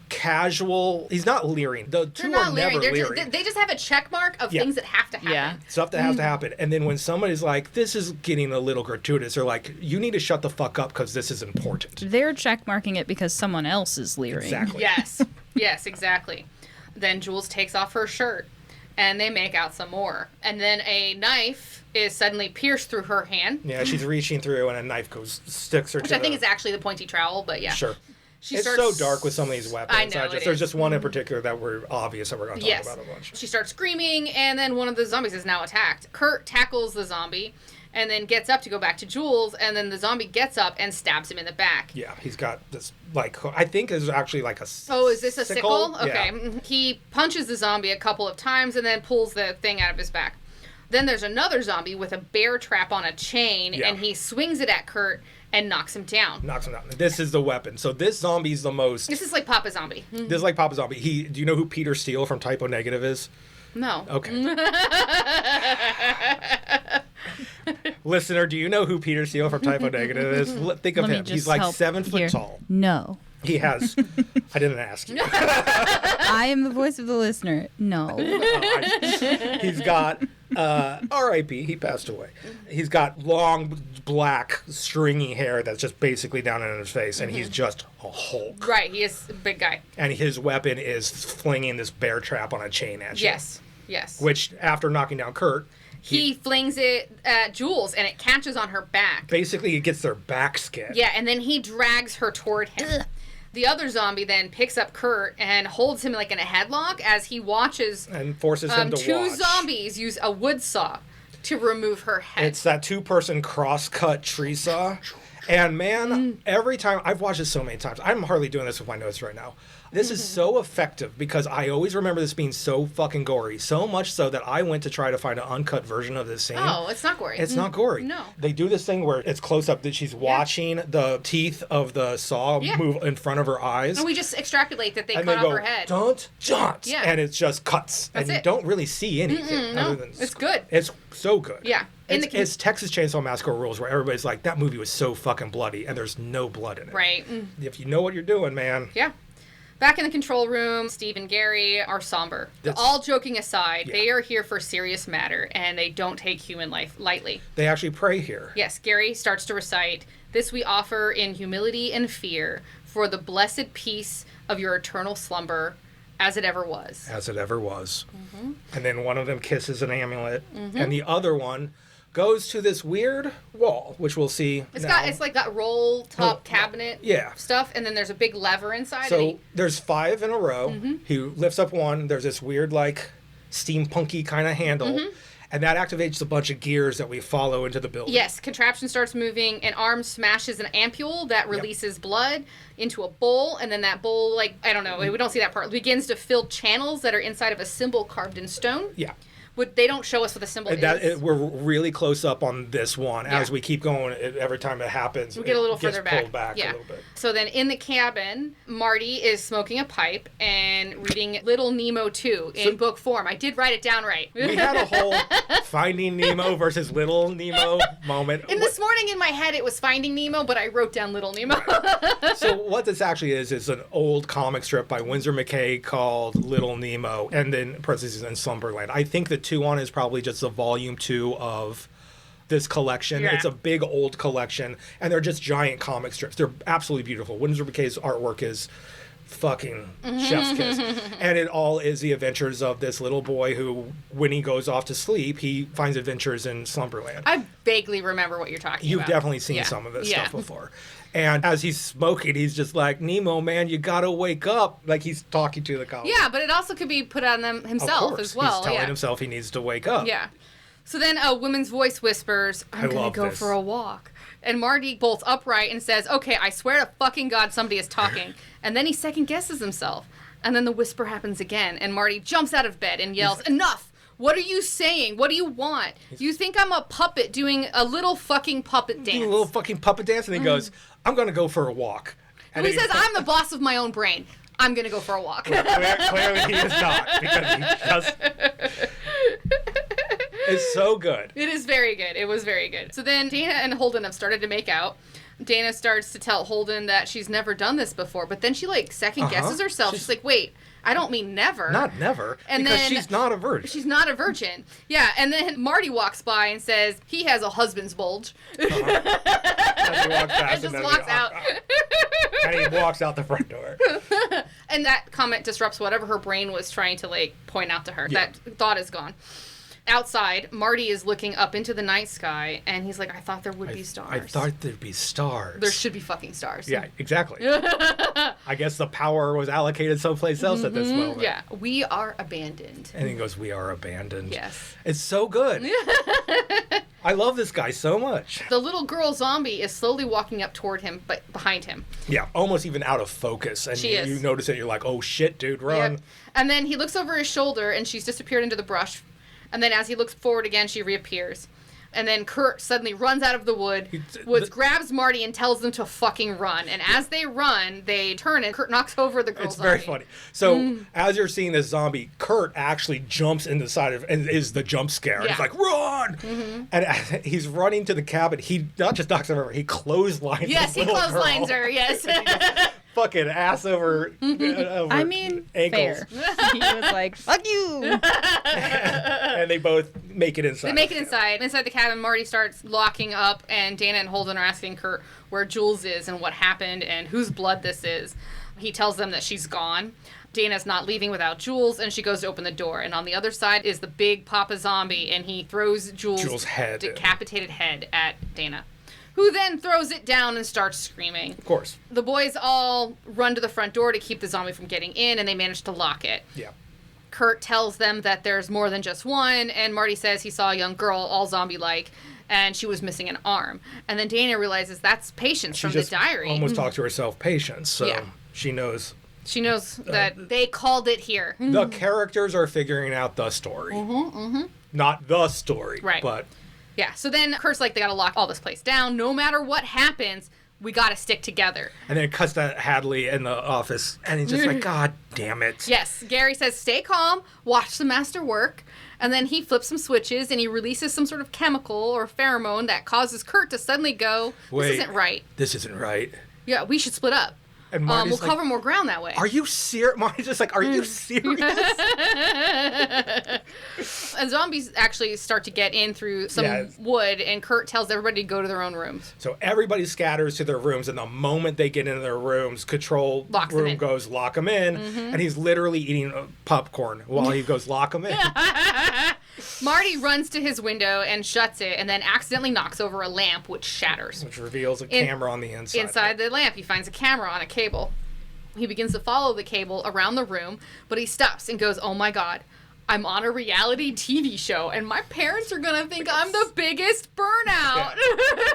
casual, he's not leering. The two are never leering.
They just have a check mark of things that have to happen.
Yeah.
Stuff that has to happen. And then when somebody's like, this is getting a little gratuitous, they're like, you need to shut the fuck up because this is important.
They're check marking it because someone else is leering.
Exactly.
Yes. Yes, exactly. Then Jules takes off her shirt and they make out some more. And then a knife is suddenly pierced through her hand.
Yeah, she's reaching through and a knife sticks her
Which
to
I think is actually the pointy trowel, but yeah.
Sure.
She
it's
starts,
so dark with some of these weapons.
I know,
There's just one in particular that we're obvious that we're going to talk about a bunch.
She starts screaming, and then one of the zombies is now attacked. Kurt tackles the zombie, and then gets up to go back to Jules, and then the zombie gets up and stabs him in the back.
Yeah, he's got this, like, I think is actually like a
Oh, is this a sickle? Okay.
Yeah.
He punches the zombie a couple of times, and then pulls the thing out of his back. Then there's another zombie with a bear trap on a chain, and he swings it at Kurt and knocks him down.
This is the weapon. So this zombie's the most...
This is like Papa Zombie.
This is like Papa Zombie. Do you know who Peter Steele from Typo Negative is?
No.
Okay. Listener, do you know who Peter Steele from Typo Negative is? Think of him. He's like 7 foot tall.
No.
He has... I didn't ask you.
I am the voice of the listener. No.
He's got... R.I.P. He passed away. He's got long, black, stringy hair that's just basically down in his face, and he's just a Hulk.
Right, he is a big guy.
And his weapon is flinging this bear trap on a chain at you.
Yes.
Which, after knocking down Kurt...
He flings it at Jules, and it catches on her back.
Basically, it gets their back skin.
Yeah, and then he drags her toward him. Ugh. The other zombie then picks up Kurt and holds him like in a headlock as he watches
and forces him to
two
watch.
zombies use a wood saw to remove her head.
It's that 2-person cross-cut tree saw. And man, every time, I've watched this so many times. I'm hardly doing this with my notes right now. This is so effective because I always remember this being so fucking gory. So much so that I went to try to find an uncut version of this scene.
Oh, it's not gory.
It's not gory.
No.
They do this thing where it's close up that she's watching the teeth of the saw move in front of her eyes.
And we just extrapolate that they
and
cut
they go,
off her head.
Don't.
Yeah.
And it just cuts.
That's
and you don't really see anything.
No,
other than
it's good.
It's so good.
Yeah.
It's Texas Chainsaw Massacre rules where everybody's like, that movie was so fucking bloody, and there's no blood in it.
Right.
If you know what you're doing, man.
Yeah. Back in the control room, Steve and Gary are somber. All joking aside, they are here for serious matter, and they don't take human life lightly.
They actually pray here.
Yes, Gary starts to recite, "This we offer in humility and fear for the blessed peace of your eternal slumber, as it ever was."
As it ever was. And then one of them kisses an amulet, and the other one goes to this weird wall, which we'll see now.
It's like that roll top cabinet stuff, and then there's a big lever inside.
So there's 5 in a row. He lifts up one. There's this weird, like, steampunky kind of handle. And that activates a bunch of gears that we follow into the building.
Yes, contraption starts moving. An arm smashes an ampule that releases blood into a bowl, and then that bowl, like, I don't know, we don't see that part, begins to fill channels that are inside of a symbol carved in stone.
Yeah.
They don't show us what the symbol is.
We're really close up on this one. As we keep going, every time it happens,
we get a little further back.
Pulled back a little bit.
So then in the cabin, Marty is smoking a pipe and reading Little Nemo 2 in book form. I did write it down right.
We had a whole Finding Nemo versus Little Nemo moment.
This morning in my head it was Finding Nemo, but I wrote down Little Nemo.
So what this actually is an old comic strip by Winsor McCay called Little Nemo, and then parentheses in Slumberland. I think the 2 on is probably just the volume 2 of this collection. It's a big old collection, and they're just giant comic strips. They're absolutely beautiful. Winsor McCay's artwork is fucking chef's kiss. And it all is the adventures of this little boy who, when he goes off to sleep, he finds adventures in Slumberland.
I vaguely remember what you're talking about.
You've definitely seen some of this stuff before. And as he's smoking, he's just like, Nemo, man, you gotta wake up. Like he's talking to the colony.
Yeah, but it also could be put on them himself as well.
He's telling himself he needs to wake up.
Yeah. So then a woman's voice whispers, I'm gonna go for a walk. And Marty bolts upright and says, okay, I swear to fucking God somebody is talking. And then he second guesses himself. And then the whisper happens again. And Marty jumps out of bed and yells, enough! What are you saying? What do you want? You think I'm a puppet doing a little fucking puppet dance.
Doing a little fucking puppet dance, and he goes, I'm going to go for a walk.
And he says, I'm the boss of my own brain. I'm going to go for a walk.
Clearly he is not, because he just... It's so good.
It is very good. It was very good. So then Dana and Holden have started to make out. Dana starts to tell Holden that she's never done this before, but then she like second guesses herself. She's like, wait, I don't mean never.
Not never.
And
because
then
she's not a virgin.
She's not a virgin. Yeah, and then Marty walks by and says he has a husband's bulge.
And he walks past
and just walks out.
And he walks out the front door.
And that comment disrupts whatever her brain was trying to like point out to her. Yeah. That thought is gone. Outside, Marty is looking up into the night sky, and he's like, I thought there would be stars.
I thought there'd be stars.
There should be fucking stars.
Yeah, exactly. I guess the power was allocated someplace else at this moment.
Yeah, we are abandoned.
And he goes, we are abandoned.
Yes.
It's so good. I love this guy so much.
The little girl zombie is slowly walking up toward him, but behind him.
Yeah, almost even out of focus. And you notice it, you're like, oh shit, dude, run.
Yep. And then he looks over his shoulder, and she's disappeared into the brush. And then as he looks forward again, she reappears. And then Kurt suddenly runs out of the woods, grabs Marty and tells them to fucking run. And as they run, they turn and Kurt knocks over the girl zombie.
It's very funny. So as you're seeing this zombie, Kurt actually jumps in the side of and is the jump scare. Yeah. He's like, run! Mm-hmm. And as he's running to the cabin, he not just knocks her over, he clotheslines
Yes, he clotheslines her, yes.
Fucking ass over,
I mean,
ankles.
Fair. He was like, fuck you.
And they both make it inside.
They make it inside. Inside the cabin, Marty starts locking up, and Dana and Holden are asking Kurt where Jules is and what happened and whose blood this is. He tells them that she's gone. Dana's not leaving without Jules, and she goes to open the door. And on the other side is the big Papa Zombie, and he throws Jules'
head,
decapitated head at Dana, who then throws it down and starts screaming.
Of course.
The boys all run to the front door to keep the zombie from getting in, and they manage to lock it.
Yeah.
Kurt tells them that there's more than just one, and Marty says he saw a young girl, all zombie-like, and she was missing an arm. And then Dana realizes that's Patience from the diary.
Almost talked to herself Patience, so she knows.
She knows that they called it here.
The characters are figuring out the story. Not the story,
right.
But...
Yeah, so then Kurt's like, they gotta lock all this place down. No matter what happens, we gotta stick together.
And then it cuts to Hadley in the office, and he's just like, God damn it.
Yes, Gary says, stay calm, watch the master work. And then he flips some switches, and he releases some sort of chemical or pheromone that causes Kurt to suddenly go, this isn't right.
This isn't right.
Yeah, we should split up.
And Marty's
we'll cover more ground that way.
Are you serious? Marty's just like, are you serious?
And zombies actually start to get in through some wood, and Kurt tells everybody to go to their own rooms.
So everybody scatters to their rooms, and the moment they get into their rooms, Control Room goes, lock them in, and he's literally eating popcorn while he goes, lock them in.
Marty runs to his window and shuts it, and then accidentally knocks over a lamp, which shatters.
Which reveals a camera on the inside.
Inside the lamp, he finds a camera on a cable. He begins to follow the cable around the room, but he stops and goes, oh my God, I'm on a reality TV show, and my parents are going to think I'm the biggest burnout.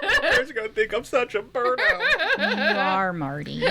My parents are going to think I'm such a burnout.
You are, Marty.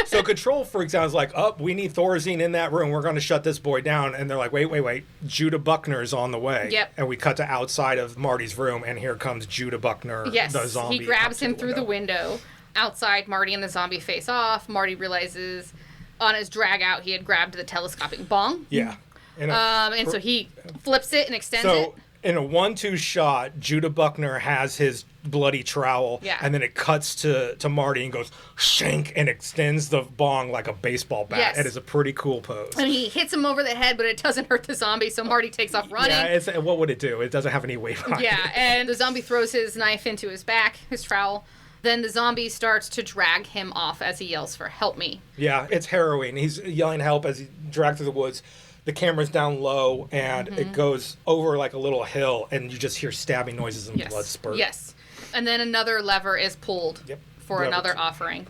So Control Freaks out is like, we need Thorazine in that room. We're going to shut this boy down. And they're like, wait. Judah Buckner's on the way.
Yep.
And we cut to outside of Marty's room, and here comes Judah Buckner, the zombie.
He grabs him through the window. Outside, Marty and the zombie face off. Marty realizes on his drag out he had grabbed the telescopic bong.
Yeah.
And so he flips it and extends it.
So in a 1-2 shot, Judah Buckner has his bloody trowel, and then it cuts to Marty and goes shank and extends the bong like a baseball bat. Yes. It is a pretty cool pose.
And he hits him over the head, but it doesn't hurt the zombie, so Marty takes off running.
Yeah, what would it do? It doesn't have any weight behind it.
Yeah, and the zombie throws his knife into his back, his trowel. Then the zombie starts to drag him off as he yells for help me.
Yeah, it's harrowing. He's yelling help as he dragged through the woods. The camera's down low, and it goes over like a little hill, and you just hear stabbing noises and blood spurt.
Yes. And then another lever is pulled for another offering.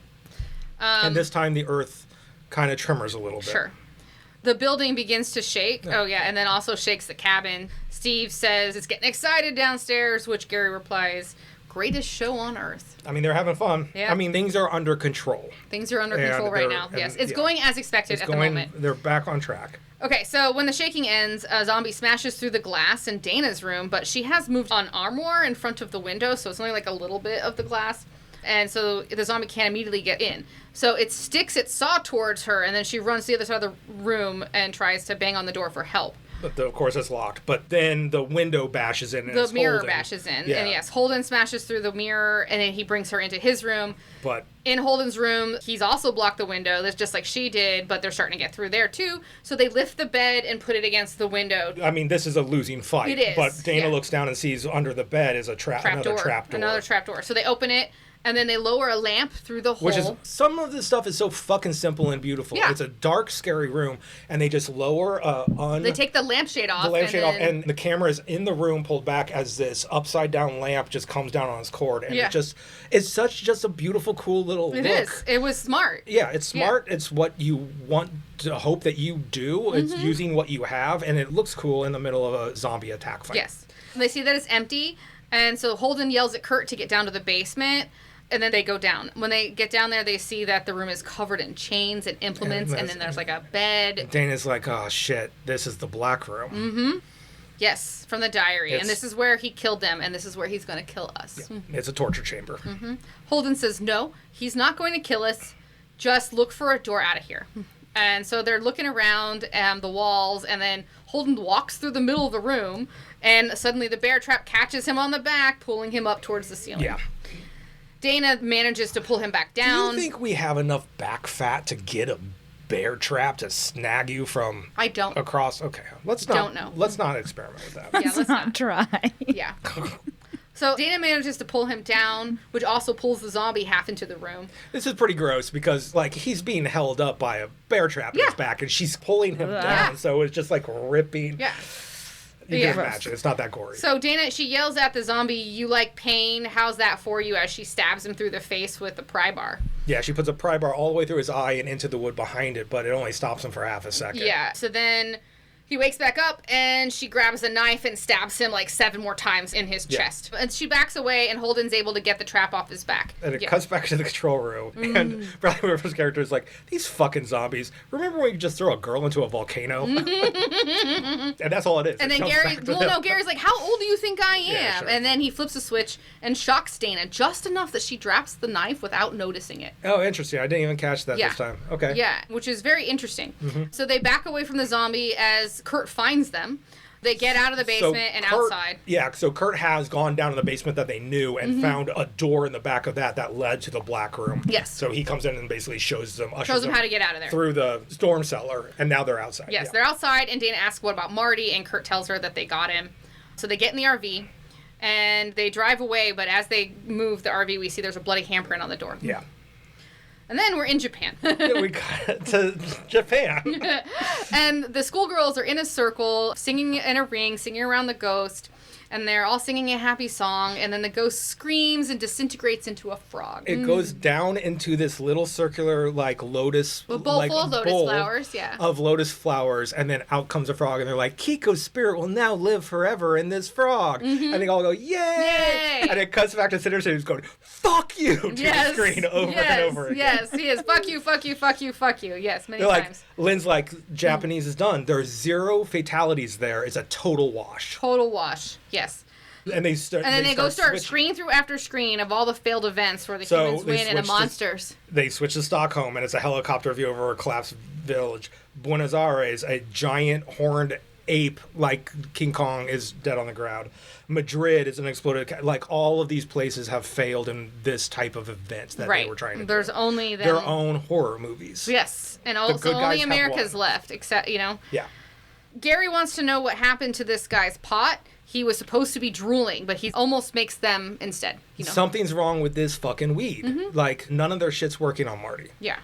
And this time the earth kind of tremors a little bit.
Sure. The building begins to shake. Oh, yeah, and then also shakes the cabin. Steve says it's getting excited downstairs, which Gary replies, greatest show on earth.
I mean, they're having fun.
Yeah.
I mean, things are under control.
Things are under control right now. Yes, it's going as expected at the moment.
They're back on track.
Okay, so when the shaking ends, a zombie smashes through the glass in Dana's room, but she has moved an armoire in front of the window, so it's only like a little bit of the glass. And so the zombie can't immediately get in. So it sticks its saw towards her, and then she runs to the other side of the room and tries to bang on the door for help.
But of course it's locked. But then the window bashes in. And
the mirror bashes in.
Yeah.
And yes, Holden smashes through the mirror, and then he brings her into his room.
But
in Holden's room, he's also blocked the window. That's just like she did, but they're starting to get through there too. So they lift the bed and put it against the window.
I mean, this is a losing fight.
It is.
But Dana looks down and sees under the bed is a another trap door.
Another trap door. So they open it, and then they lower a lamp through the hole.
Which is, some of this stuff is so fucking simple and beautiful.
Yeah.
It's a dark, scary room, and they just lower
They take the lampshade off.
And the camera is in the room pulled back as this upside down lamp just comes down on its cord. And it's just a beautiful, cool little look.
It is. It was smart.
Yeah, it's smart. Yeah. It's what you want to hope that you do. It's using what you have, and it looks cool in the middle of a zombie attack fight.
Yes. They see that it's empty, and so Holden yells at Kurt to get down to the basement. And then they go down. When they get down there, they see that the room is covered in chains and implements, and then there's like a bed.
Dana's like, oh shit, this is the black room.
Mm-hmm. Yes, from the diary. And this is where he killed them, and this is where he's going to kill us.
Yeah, it's a torture chamber.
Mm-hmm. Holden says, no, he's not going to kill us. Just look for a door out of here. And so they're looking around the walls, and then Holden walks through the middle of the room, and suddenly the bear trap catches him on the back, pulling him up towards the ceiling.
Yeah.
Dana manages to pull him back down.
Do you think we have enough back fat to get a bear trap to snag you from
I don't.
across? Okay, let's not experiment with that.
Yeah,
let's not try.
Yeah. So Dana manages to pull him down, which also pulls the zombie half into the room.
This is pretty gross because, like, he's being held up by a bear trap in his back, and she's pulling him down, so it's just, like, ripping.
Yeah.
You can imagine. It's not that gory.
So Dana, she yells at the zombie, you like pain? How's that for you? As she stabs him through the face with the pry bar.
Yeah, she puts a pry bar all the way through his eye and into the wood behind it, but it only stops him for half a second.
Yeah, so then he wakes back up, and she grabs a knife and stabs him like 7 more times in his chest. And she backs away, and Holden's able to get the trap off his back.
And it cuts back to the control room, and Bradley Whitford's character is like, these fucking zombies. Remember when you just throw a girl into a volcano? And that's all it is.
And then Gary's like, how old do you think I am? Yeah, sure. And then he flips a switch and shocks Dana just enough that she drops the knife without noticing it.
Oh, interesting. I didn't even catch that this time. Okay.
Yeah, which is very interesting. So they back away from the zombie as Kurt finds them. They get out of the basement and outside.
Yeah, so Kurt has gone down to the basement that they knew and found a door in the back of that led to the black room.
Yes.
So he comes in and basically shows them
how to get out of there.
Through the storm cellar, and now they're outside.
Yes, they're outside, and Dana asks what about Marty, and Kurt tells her that they got him. So they get in the RV, and they drive away, but as they move the RV, we see there's a bloody handprint on the door.
Yeah.
And then we're in Japan.
We got to Japan.
And the schoolgirls are in a circle, singing in a ring, singing around the ghost. And they're all singing a happy song. And then the ghost screams and disintegrates into a frog.
It goes down into this little circular, like, lotus...
A bowl full of lotus flowers, yeah.
Of lotus flowers. And then out comes a frog. And they're like, Kiko's spirit will now live forever in this frog. And they all go, yay! And it cuts back to Sinners who's going, fuck you! To the screen over and over again.
Yes, he is. Fuck you, fuck you, fuck you, fuck you. Yes, many times.
Lynn's like, Japanese is done. There's 0 fatalities there. It's a total wash.
Total wash. Yes.
And they go
screen through after screen of all the failed events where the humans win and the monsters.
They switch to Stockholm, and it's a helicopter view over a collapsed village. Buenos Aires, a giant horned ape like King Kong is dead on the ground. Madrid is an exploded... Like, all of these places have failed in this type of events that they were trying to do.
There's only
their own horror movies.
Yes. And also only America's left, except, Yeah. Gary wants to know what happened to this guy's pot. He was supposed to be drooling, but he almost makes them instead.
Something's wrong with this fucking weed. Like, none of their shit's working on Marty.
Yeah.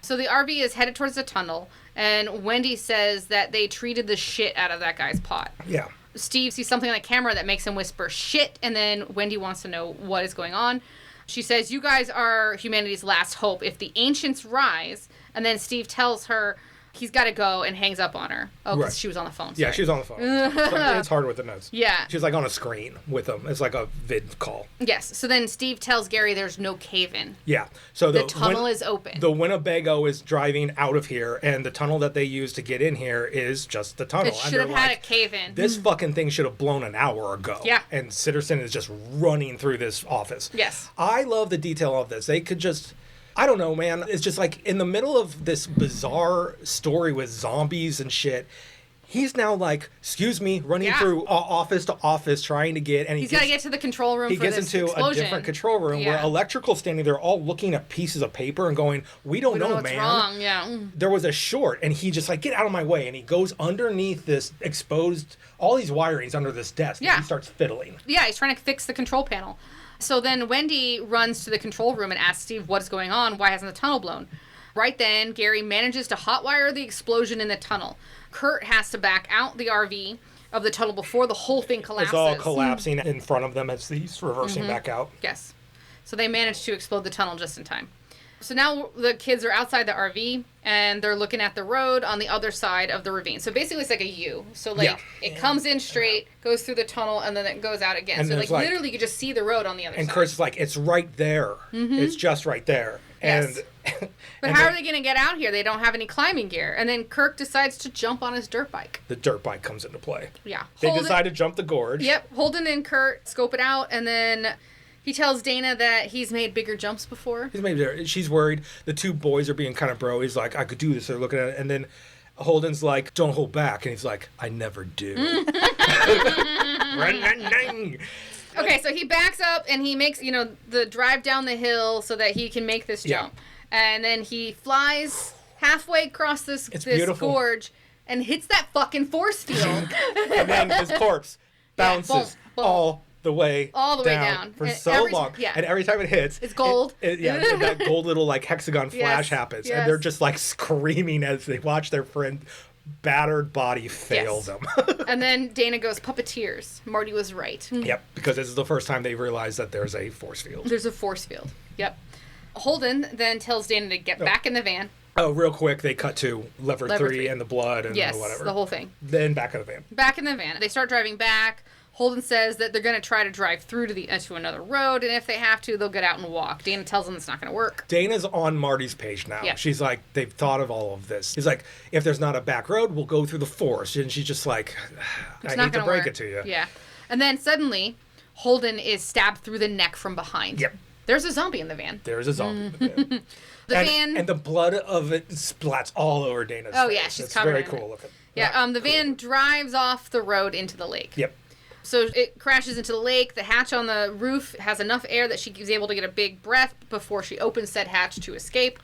So the RV is headed towards the tunnel, and Wendy says that they treated the shit out of that guy's pot.
Yeah.
Steve sees something on the camera that makes him whisper shit, and then Wendy wants to know what is going on. She says, you guys are humanity's last hope. If the ancients rise, and then Steve tells her he's got to go and hangs up on her. Oh, because she was on the phone. Sorry.
Yeah, she was on the phone. So it's hard with the notes.
Yeah.
She's like on a screen with them. It's like a vid call.
Yes. So then Steve tells Gary there's no cave-in.
Yeah. So
the tunnel is open.
The Winnebago is driving out of here, and the tunnel that they use to get in here is just the tunnel.
It should have had a cave-in.
This fucking thing should have blown an hour ago.
Yeah.
And Sitterson is just running through this office.
Yes.
I love the detail of this. They could just... I don't know, man. It's just like in the middle of this bizarre story with zombies and shit, He's now like, excuse me, running through office to office trying to get, and
he's got to get to the control room.
He gets into
explosion.
a different control room where Electrical's standing there, all looking at pieces of paper and going, "We don't know,
what's
man.
Wrong. Yeah.
There was a short," and he just like, "Get out of my way!" And he goes underneath this exposed, all these wirings under this desk. Yeah. And he starts fiddling.
Yeah, he's trying to fix the control panel. So then Wendy runs to the control room and asks Steve what is going on. Why hasn't the tunnel blown? Right then, Gary manages to hotwire the explosion in the tunnel. Kurt has to back out the RV of the tunnel before the whole thing collapses.
It's all collapsing in front of them as he's reversing back out.
Yes. So they manage to explode the tunnel just in time. So now the kids are outside the RV, and they're looking at the road on the other side of the ravine. So basically it's like a U. So like it comes in straight, goes through the tunnel, and then it goes out again. And so like literally you just see the road on the other side.
And Kurt's like, it's right there. It's just right there.
Yes. But how are they going to get out here? They don't have any climbing gear. And then Kirk decides to jump on his dirt bike.
The dirt bike comes into play.
Yeah.
They decide to jump the gorge.
Yep. Holden and Kurt scope it out, and then he tells Dana that he's made bigger jumps before.
She's worried. The two boys are being kind of bro. He's like, I could do this. They're looking at it. And then Holden's like, don't hold back. And he's like, I never do.
Okay, so he backs up and he makes, the drive down the hill so that he can make this jump. And then he flies halfway across this gorge and hits that fucking force field.
And then his corpse bounces all the way down for so long. Yeah. And every time it hits,
it's gold.
And that gold little like hexagon flash happens. Yes. And they're just like screaming as they watch their friend battered body fail them.
And then Dana goes, puppeteers. Marty was right.
Yep, because this is the first time they realize that there's a force field.
There's a force field. Yep. Holden then tells Dana to get back in the van.
Oh, real quick, they cut to lever three and the blood and whatever.
The whole thing.
Then back in the van.
Back in the van. They start driving back. Holden says that they're going to try to drive through to another road, and if they have to, they'll get out and walk. Dana tells them it's not going to work.
Dana's on Marty's page now.
Yeah.
She's like, they've thought of all of this. He's like, if there's not a back road, we'll go through the forest. And she's just like, I hate to break it to you.
Yeah. And then suddenly, Holden is stabbed through the neck from behind.
Yep.
There's a zombie in the van.
There's a zombie in the van. And the blood of it splats all over Dana's face.
Yeah, she's covered in it.
It's very cool looking.
Yeah, the van drives off the road into the lake.
Yep.
So it crashes into the lake. The hatch on the roof has enough air that she is able to get a big breath before she opens said hatch to escape.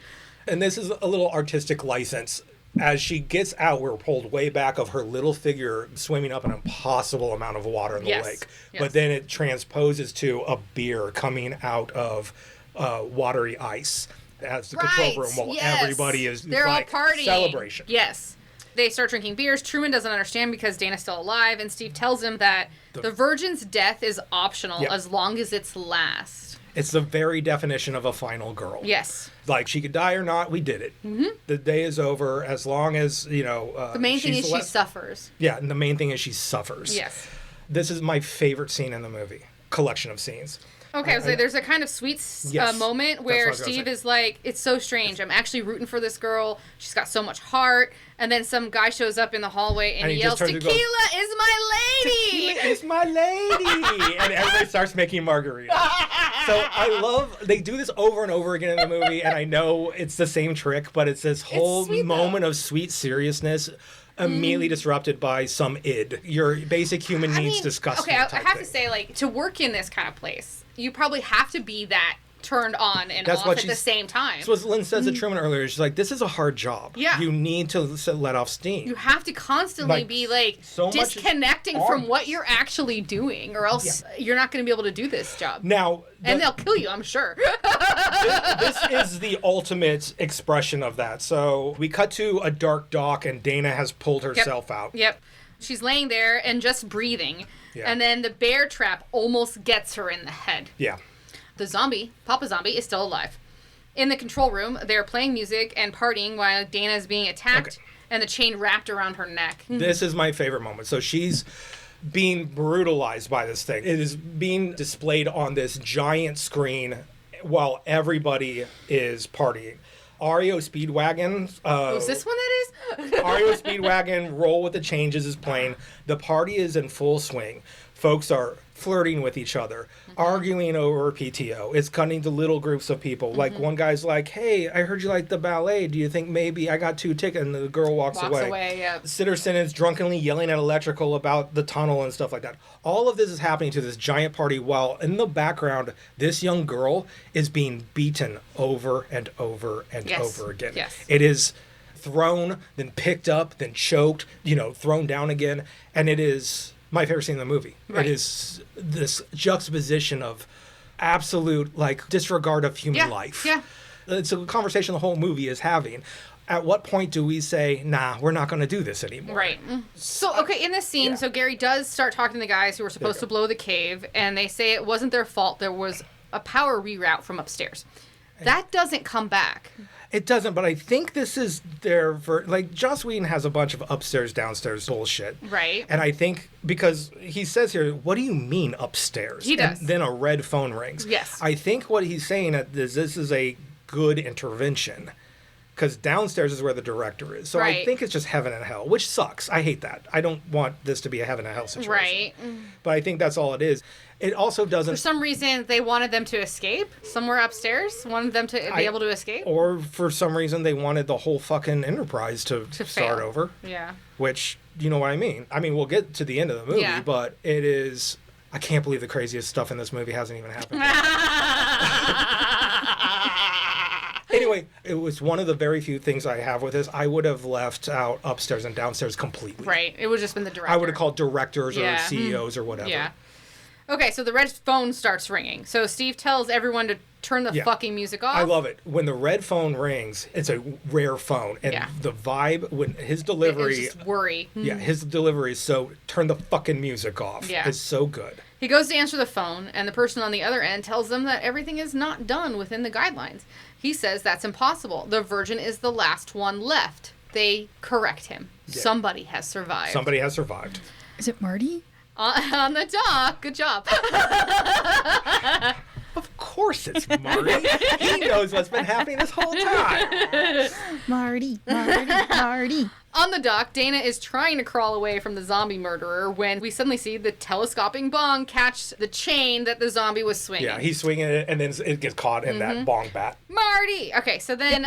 And this is a little artistic license. As she gets out, we're pulled way back of her little figure swimming up an impossible amount of water in the lake. Yes. But then it transposes to a beer coming out of watery ice as the control room while everybody is
They're all partying.
Celebration.
Yes. They start drinking beers. Truman doesn't understand because Dana's still alive, and Steve tells him that the virgin's death is optional as long as it's last.
It's the very definition of a final girl.
Yes.
Like, she could die or not, we did it. Mm-hmm. The day is over as long as,
the main thing is she suffers.
Yeah, and the main thing is she suffers.
Yes.
This is my favorite scene in the movie. Collection of scenes.
Okay, so there's a kind of sweet moment where Steve is like, it's so strange. I'm actually rooting for this girl. She's got so much heart. And then some guy shows up in the hallway and he yells, Tequila is my lady!
Tequila is my lady! And everybody starts making margaritas. So I love, they do this over and over again in the movie, and I know it's the same trick, but it's this whole moment of sweet seriousness immediately disrupted by some id. Your basic human needs disgusting.
Okay, I have to say, like, to work in this kind of place, you probably have to be that turned on and off at the same time.
That's what Lynn says to Truman earlier. She's like, this is a hard job.
Yeah.
You need to let off steam.
You have to constantly be, like, disconnecting from what you're actually doing, or else you're not going to be able to do this job.
Now...
And they'll kill you, I'm sure.
This is the ultimate expression of that. So we cut to a dark dock, and Dana has pulled herself out.
Yep. She's laying there and just breathing. Yeah. And then the bear trap almost gets her in the head.
Yeah.
The zombie, Papa Zombie, is still alive. In the control room, they're playing music and partying while Dana is being attacked and the chain wrapped around her neck.
This is my favorite moment. So she's being brutalized by this thing. It is being displayed on this giant screen while everybody is partying. REO Speedwagon.
Is this one that is?
REO Speedwagon, Roll with the Changes is playing. The party is in full swing. folks are flirting with each other, arguing over PTO. It's cutting to little groups of people. Like one guy's like, hey, I heard you like the ballet. Do you think maybe I got 2 tickets? And the girl walks away.
Yeah.
Sitterson is drunkenly yelling at Electrical about the tunnel and stuff like that. All of this is happening to this giant party while in the background, this young girl is being beaten over and over and over again.
Yes.
It is thrown, then picked up, then choked, thrown down again. And it is my favorite scene in the movie.
Right.
It is this juxtaposition of absolute disregard of human life.
Yeah.
It's a conversation the whole movie is having. At what point do we say, nah, we're not going to do this anymore?
Right. So, okay, in this scene, so Gary does start talking to the guys who were supposed to blow the cave, and they say it wasn't their fault. There was a power reroute from upstairs. That doesn't come back.
It doesn't, but I think this is Joss Whedon has a bunch of upstairs, downstairs bullshit.
Right.
And I think, because he says here, what do you mean upstairs?
He does.
And then a red phone rings.
Yes.
I think what he's saying is this is a good intervention, because downstairs is where the director is. So I think it's just heaven and hell, which sucks. I hate that. I don't want this to be a heaven and hell situation.
Right.
But I think that's all it is. It also doesn't...
For some reason, they wanted them to escape somewhere upstairs. Wanted them to be able to escape.
Or for some reason, they wanted the whole fucking Enterprise to start
fail.
over.
Yeah.
Which, you know what I mean? I mean, we'll get to the end of the movie, but it is... I can't believe the craziest stuff in this movie hasn't even happened yet. Anyway, it was one of the very few things I have with this. I would have left out upstairs and downstairs completely.
Right. It would have just been the director.
I would have called directors or CEOs or whatever.
Yeah. Okay, so the red phone starts ringing. So Steve tells everyone to turn the fucking music off.
I love it. When the red phone rings, it's a rare phone. And the vibe, when his delivery...
It's just worry.
Yeah, his delivery is so, turn the fucking music off.
Yeah.
It's so good.
He goes to answer the phone, and the person on the other end tells them that everything is not done within the guidelines. He says that's impossible. The Virgin is the last one left. They correct him. Yeah. Somebody has survived.
Somebody has survived.
Is it Marty?
On the dock. Good job.
Of course it's Marty. He knows what's been happening this whole time.
Marty.
On the dock, Dana is trying to crawl away from the zombie murderer when we suddenly see the telescoping Bong catch the chain that the zombie was swinging.
Yeah, he's swinging it, and then it gets caught in that Bong bat.
Marty! Okay, so then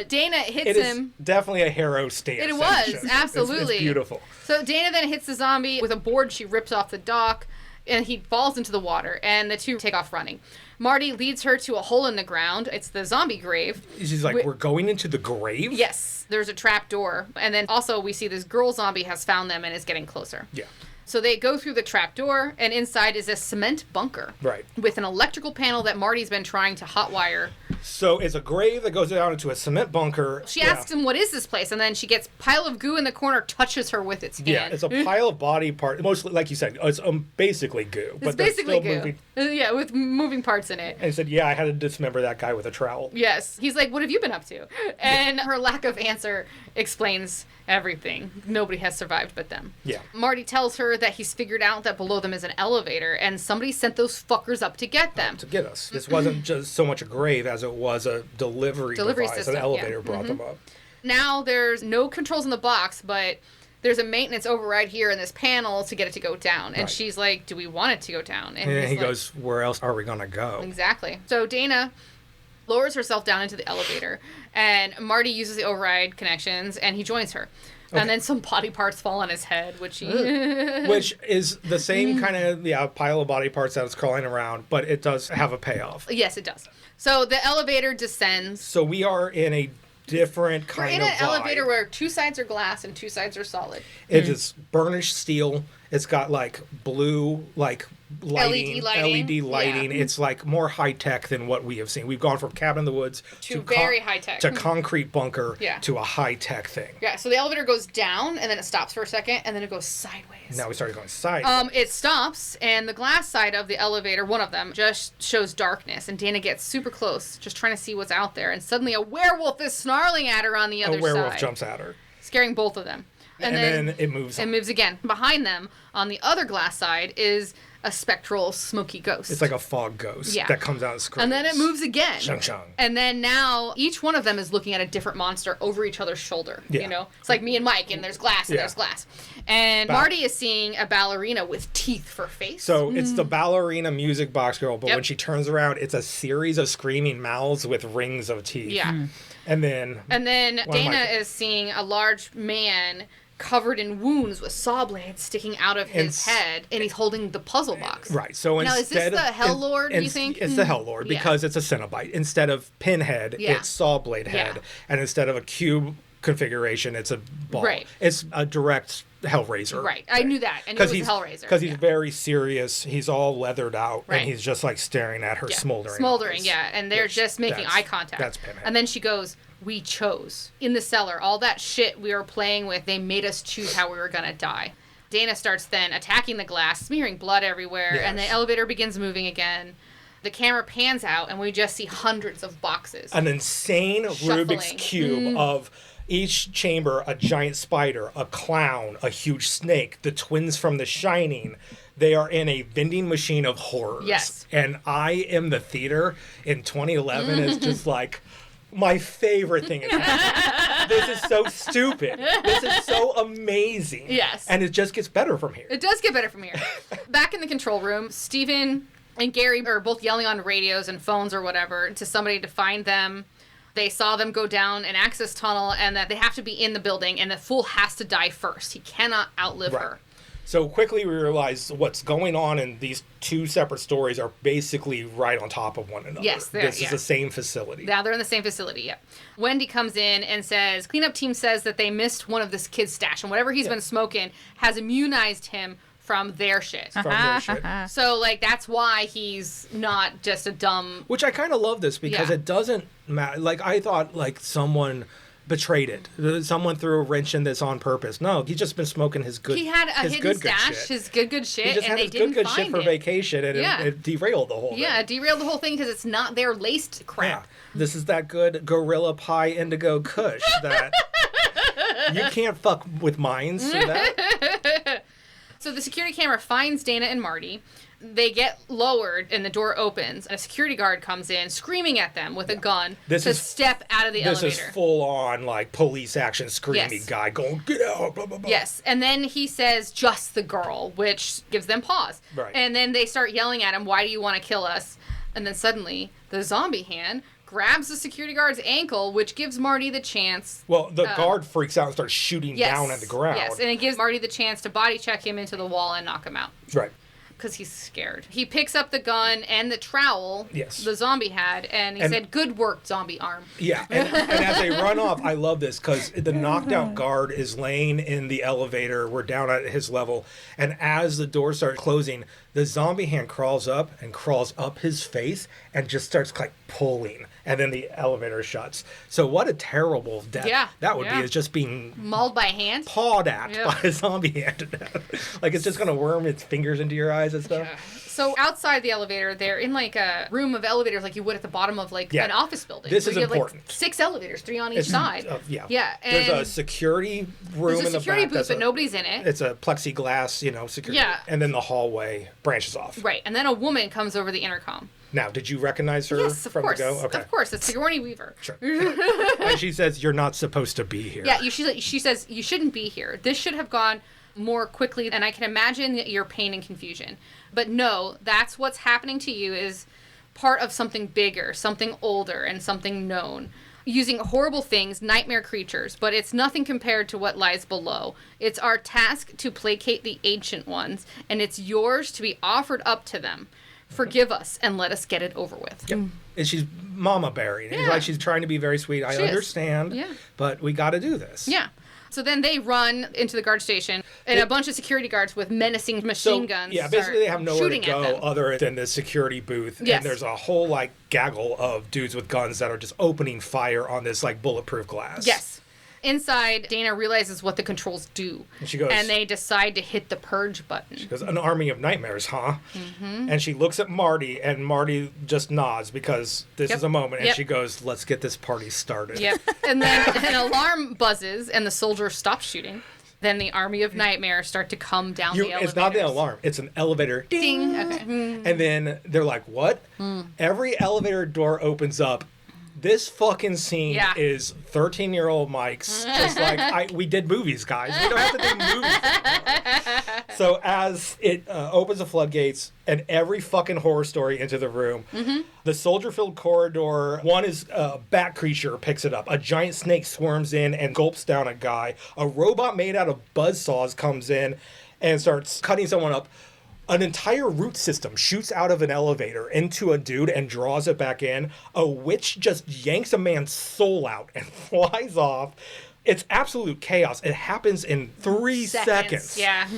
Dana hits him.
It is definitely a hero stance.
It was, absolutely.
It's beautiful.
So Dana then hits the zombie with a board she rips off the dock, and he falls into the water, and the two take off running. Marty leads her to a hole in the ground. It's the zombie grave.
She's like, we're going into the grave?
Yes. There's a trap door. And then also we see this girl zombie has found them and is getting closer.
Yeah.
So they go through the trap door, and inside is a cement bunker.
Right.
With an electrical panel that Marty's been trying to hotwire.
So it's a grave that goes down into a cement bunker.
She asks him, what is this place? And then she gets pile of goo in the corner, touches her with its hand.
Yeah, it's a pile of body parts. Mostly, like you said, it's basically goo.
It's basically goo. Yeah, with moving parts in it.
And he said, yeah, I had to dismember that guy with a trowel.
Yes. He's like, what have you been up to? And her lack of answer explains everything. Nobody has survived but them.
Yeah.
Marty tells her that he's figured out that below them is an elevator, and somebody sent those fuckers up to get them.
To get us. This wasn't just so much a grave as it was a delivery device.
System,
an elevator brought them up.
Now there's no controls in the box, but there's a maintenance override here in this panel to get it to go down. And she's like, do we want it to go down?
And he goes, where else are we going to go?
Exactly. So Dana lowers herself down into the elevator, and Marty uses the override connections, and he joins her. Okay. And then some body parts fall on his head, which
is the same kind of pile of body parts that was crawling around, but it does have a payoff.
Yes, it does. So the elevator descends.
So we are in a different kind of vibe.
We're in an elevator where 2 sides are glass and 2 sides are solid.
It is burnished steel. It's got blue lighting. LED lighting. Yeah. It's more high tech than what we have seen. We've gone from cabin in the woods
to very high tech
to concrete bunker to a high tech thing.
Yeah. So the elevator goes down and then it stops for a second and then it goes sideways.
Now we started going sideways.
It stops and the glass side of the elevator, one of them, just shows darkness, and Dana gets super close, just trying to see what's out there, and suddenly a werewolf is snarling at her on the other side.
A werewolf jumps at her,
scaring both of them.
And then it moves on.
It moves again. Behind them, On the other glass side is a spectral, smoky ghost.
It's like a fog ghost that comes out and screams.
And then it moves again.
Shung shung.
And then now each one of them is looking at a different monster over each other's shoulder. Yeah. You know? It's like me and Mike, and there's glass, and there's glass. And Marty is seeing a ballerina with teeth for face.
So it's the ballerina music box girl, but when she turns around, it's a series of screaming mouths with rings of teeth.
Yeah.
And then
Dana is seeing a large man covered in wounds with saw blades sticking out of his head, and he's holding the puzzle box.
Right. So
now, is this the Hell Lord, do you think?
It's the Hell Lord, because it's a Cenobite. Instead of pinhead, it's saw blade head. And instead of a cube configuration, it's a ball.
Right.
It's a direct Hellraiser.
Right. I knew that. I knew it was a Hellraiser.
Because he's very serious. He's all leathered out, and he's just like staring at her smoldering.
Smoldering, and they're just making eye contact.
That's pinhead.
And then she goes, "We chose. In the cellar, all that shit we were playing with, they made us choose how we were going to die." Dana starts then attacking the glass, smearing blood everywhere, and the elevator begins moving again. The camera pans out, and we just see hundreds of boxes.
An insane Rubik's Cube of each chamber, a giant spider, a clown, a huge snake, the twins from The Shining. They are in a vending machine of horrors.
Yes.
And I Am the Theater in 2011 is just like my favorite thing is happening. This is so stupid. This is so amazing.
Yes.
And it just gets better from here.
It does get better from here. Back in the control room, Steven and Gary are both yelling on radios and phones or whatever to somebody to find them. They saw them go down an access tunnel and that they have to be in the building, and the fool has to die first. He cannot outlive her.
So quickly we realize what's going on in these two separate stories are basically right on top of one another.
Yes,
this is the same facility.
Yeah, they're in the same facility, yeah. Wendy comes in and says, cleanup team says that they missed one of this kid's stash, and whatever he's been smoking has immunized him from their shit. So, like, that's why he's not just a dumb...
Which I kind of love this, because it doesn't matter. Like, I thought, like, someone betrayed it. Someone threw a wrench in this on purpose. No, he's just been smoking his good...
He had a hidden stash, his good shit, and they didn't find it. He just had his good shit
for vacation, and it derailed the whole thing.
Yeah, it derailed the whole thing because it's not their laced crap.
Yeah. This is that good Gorilla Pie Indigo Kush that... you can't fuck with mines. See that?
So the security camera finds Dana and Marty. They get lowered, and the door opens, and a security guard comes in, screaming at them with a gun step out of the elevator.
This is full-on, like, police action screaming guy going, "Get out, blah, blah, blah."
Yes, and then he says, "Just the girl," which gives them pause.
Right.
And then they start yelling at him, "Why do you want to kill us?" And then suddenly, the zombie hand grabs the security guard's ankle, which gives Marty the chance...
Well, the guard freaks out and starts shooting down at the ground.
Yes, and it gives Marty the chance to body check him into the wall and knock him out.
Right.
Because he's scared. He picks up the gun and the trowel the zombie had, and he said, "Good work, zombie arm."
Yeah, and as they run off, I love this, because the knocked out guard is laying in the elevator. We're down at his level, and as the door starts closing, the zombie hand crawls up his face and just starts like pulling, and then the elevator shuts. So what a terrible death that would be, is just being
mauled by a hand,
pawed at by a zombie hand to death. Like, it's just gonna worm its fingers into your eyes and stuff.
Yeah. So outside the elevator, they're in like a room of elevators, like you would at the bottom of like an office building.
This is important.
Like 6 elevators, 3 on each side.
Yeah. And there's a security room in the back. There's a security
booth, but nobody's in it.
It's a plexiglass, security. Yeah. And then the hallway branches off.
Right. And then a woman comes over the intercom.
Now, did you recognize her from the go?
Okay. Of course. It's Sigourney Weaver.
Sure. And she says, "You're not supposed to be here."
Yeah. She says, "You shouldn't be here. This should have gone more quickly, and I can imagine your pain and confusion. But no, that's what's happening to you is part of something bigger, something older, and something known. Using horrible things, nightmare creatures, but it's nothing compared to what lies below. It's our task to placate the ancient ones, and it's yours to be offered up to them. Forgive us and let us get it over with."
Yep. And she's mama bearing. It's like she's trying to be very sweet. I understand, but we got to do this.
Yeah. So then they run into the guard station, and a bunch of security guards with menacing machine guns.
Yeah, basically they have nowhere to go other than the security booth. Yes. And there's a whole, like, gaggle of dudes with guns that are just opening fire on this, like, bulletproof glass.
Yes. Inside, Dana realizes what the controls do.
And she goes...
And they decide to hit the purge button.
She goes, "An army of nightmares, huh?"
Mm-hmm.
And she looks at Marty, and Marty just nods because this is a moment. And she goes, "Let's get this party started."
Yep. And then an alarm buzzes, and the soldier stops shooting. Then the army of nightmares start to come down the elevators.
It's not the alarm. It's an elevator. Ding.
Okay.
And then they're like, what? Every elevator door opens up. This fucking scene is 13-year-old Mike's. Just like, we did movies, guys. We don't have to do movies. So as it opens the floodgates and every fucking horror story into the room, the soldier-filled corridor, one is a bat creature picks it up. A giant snake swarms in and gulps down a guy. A robot made out of buzzsaws comes in and starts cutting someone up. An entire root system shoots out of an elevator into a dude and draws it back in. A witch just yanks a man's soul out and flies off. It's absolute chaos. It happens in 3 seconds.
Yeah.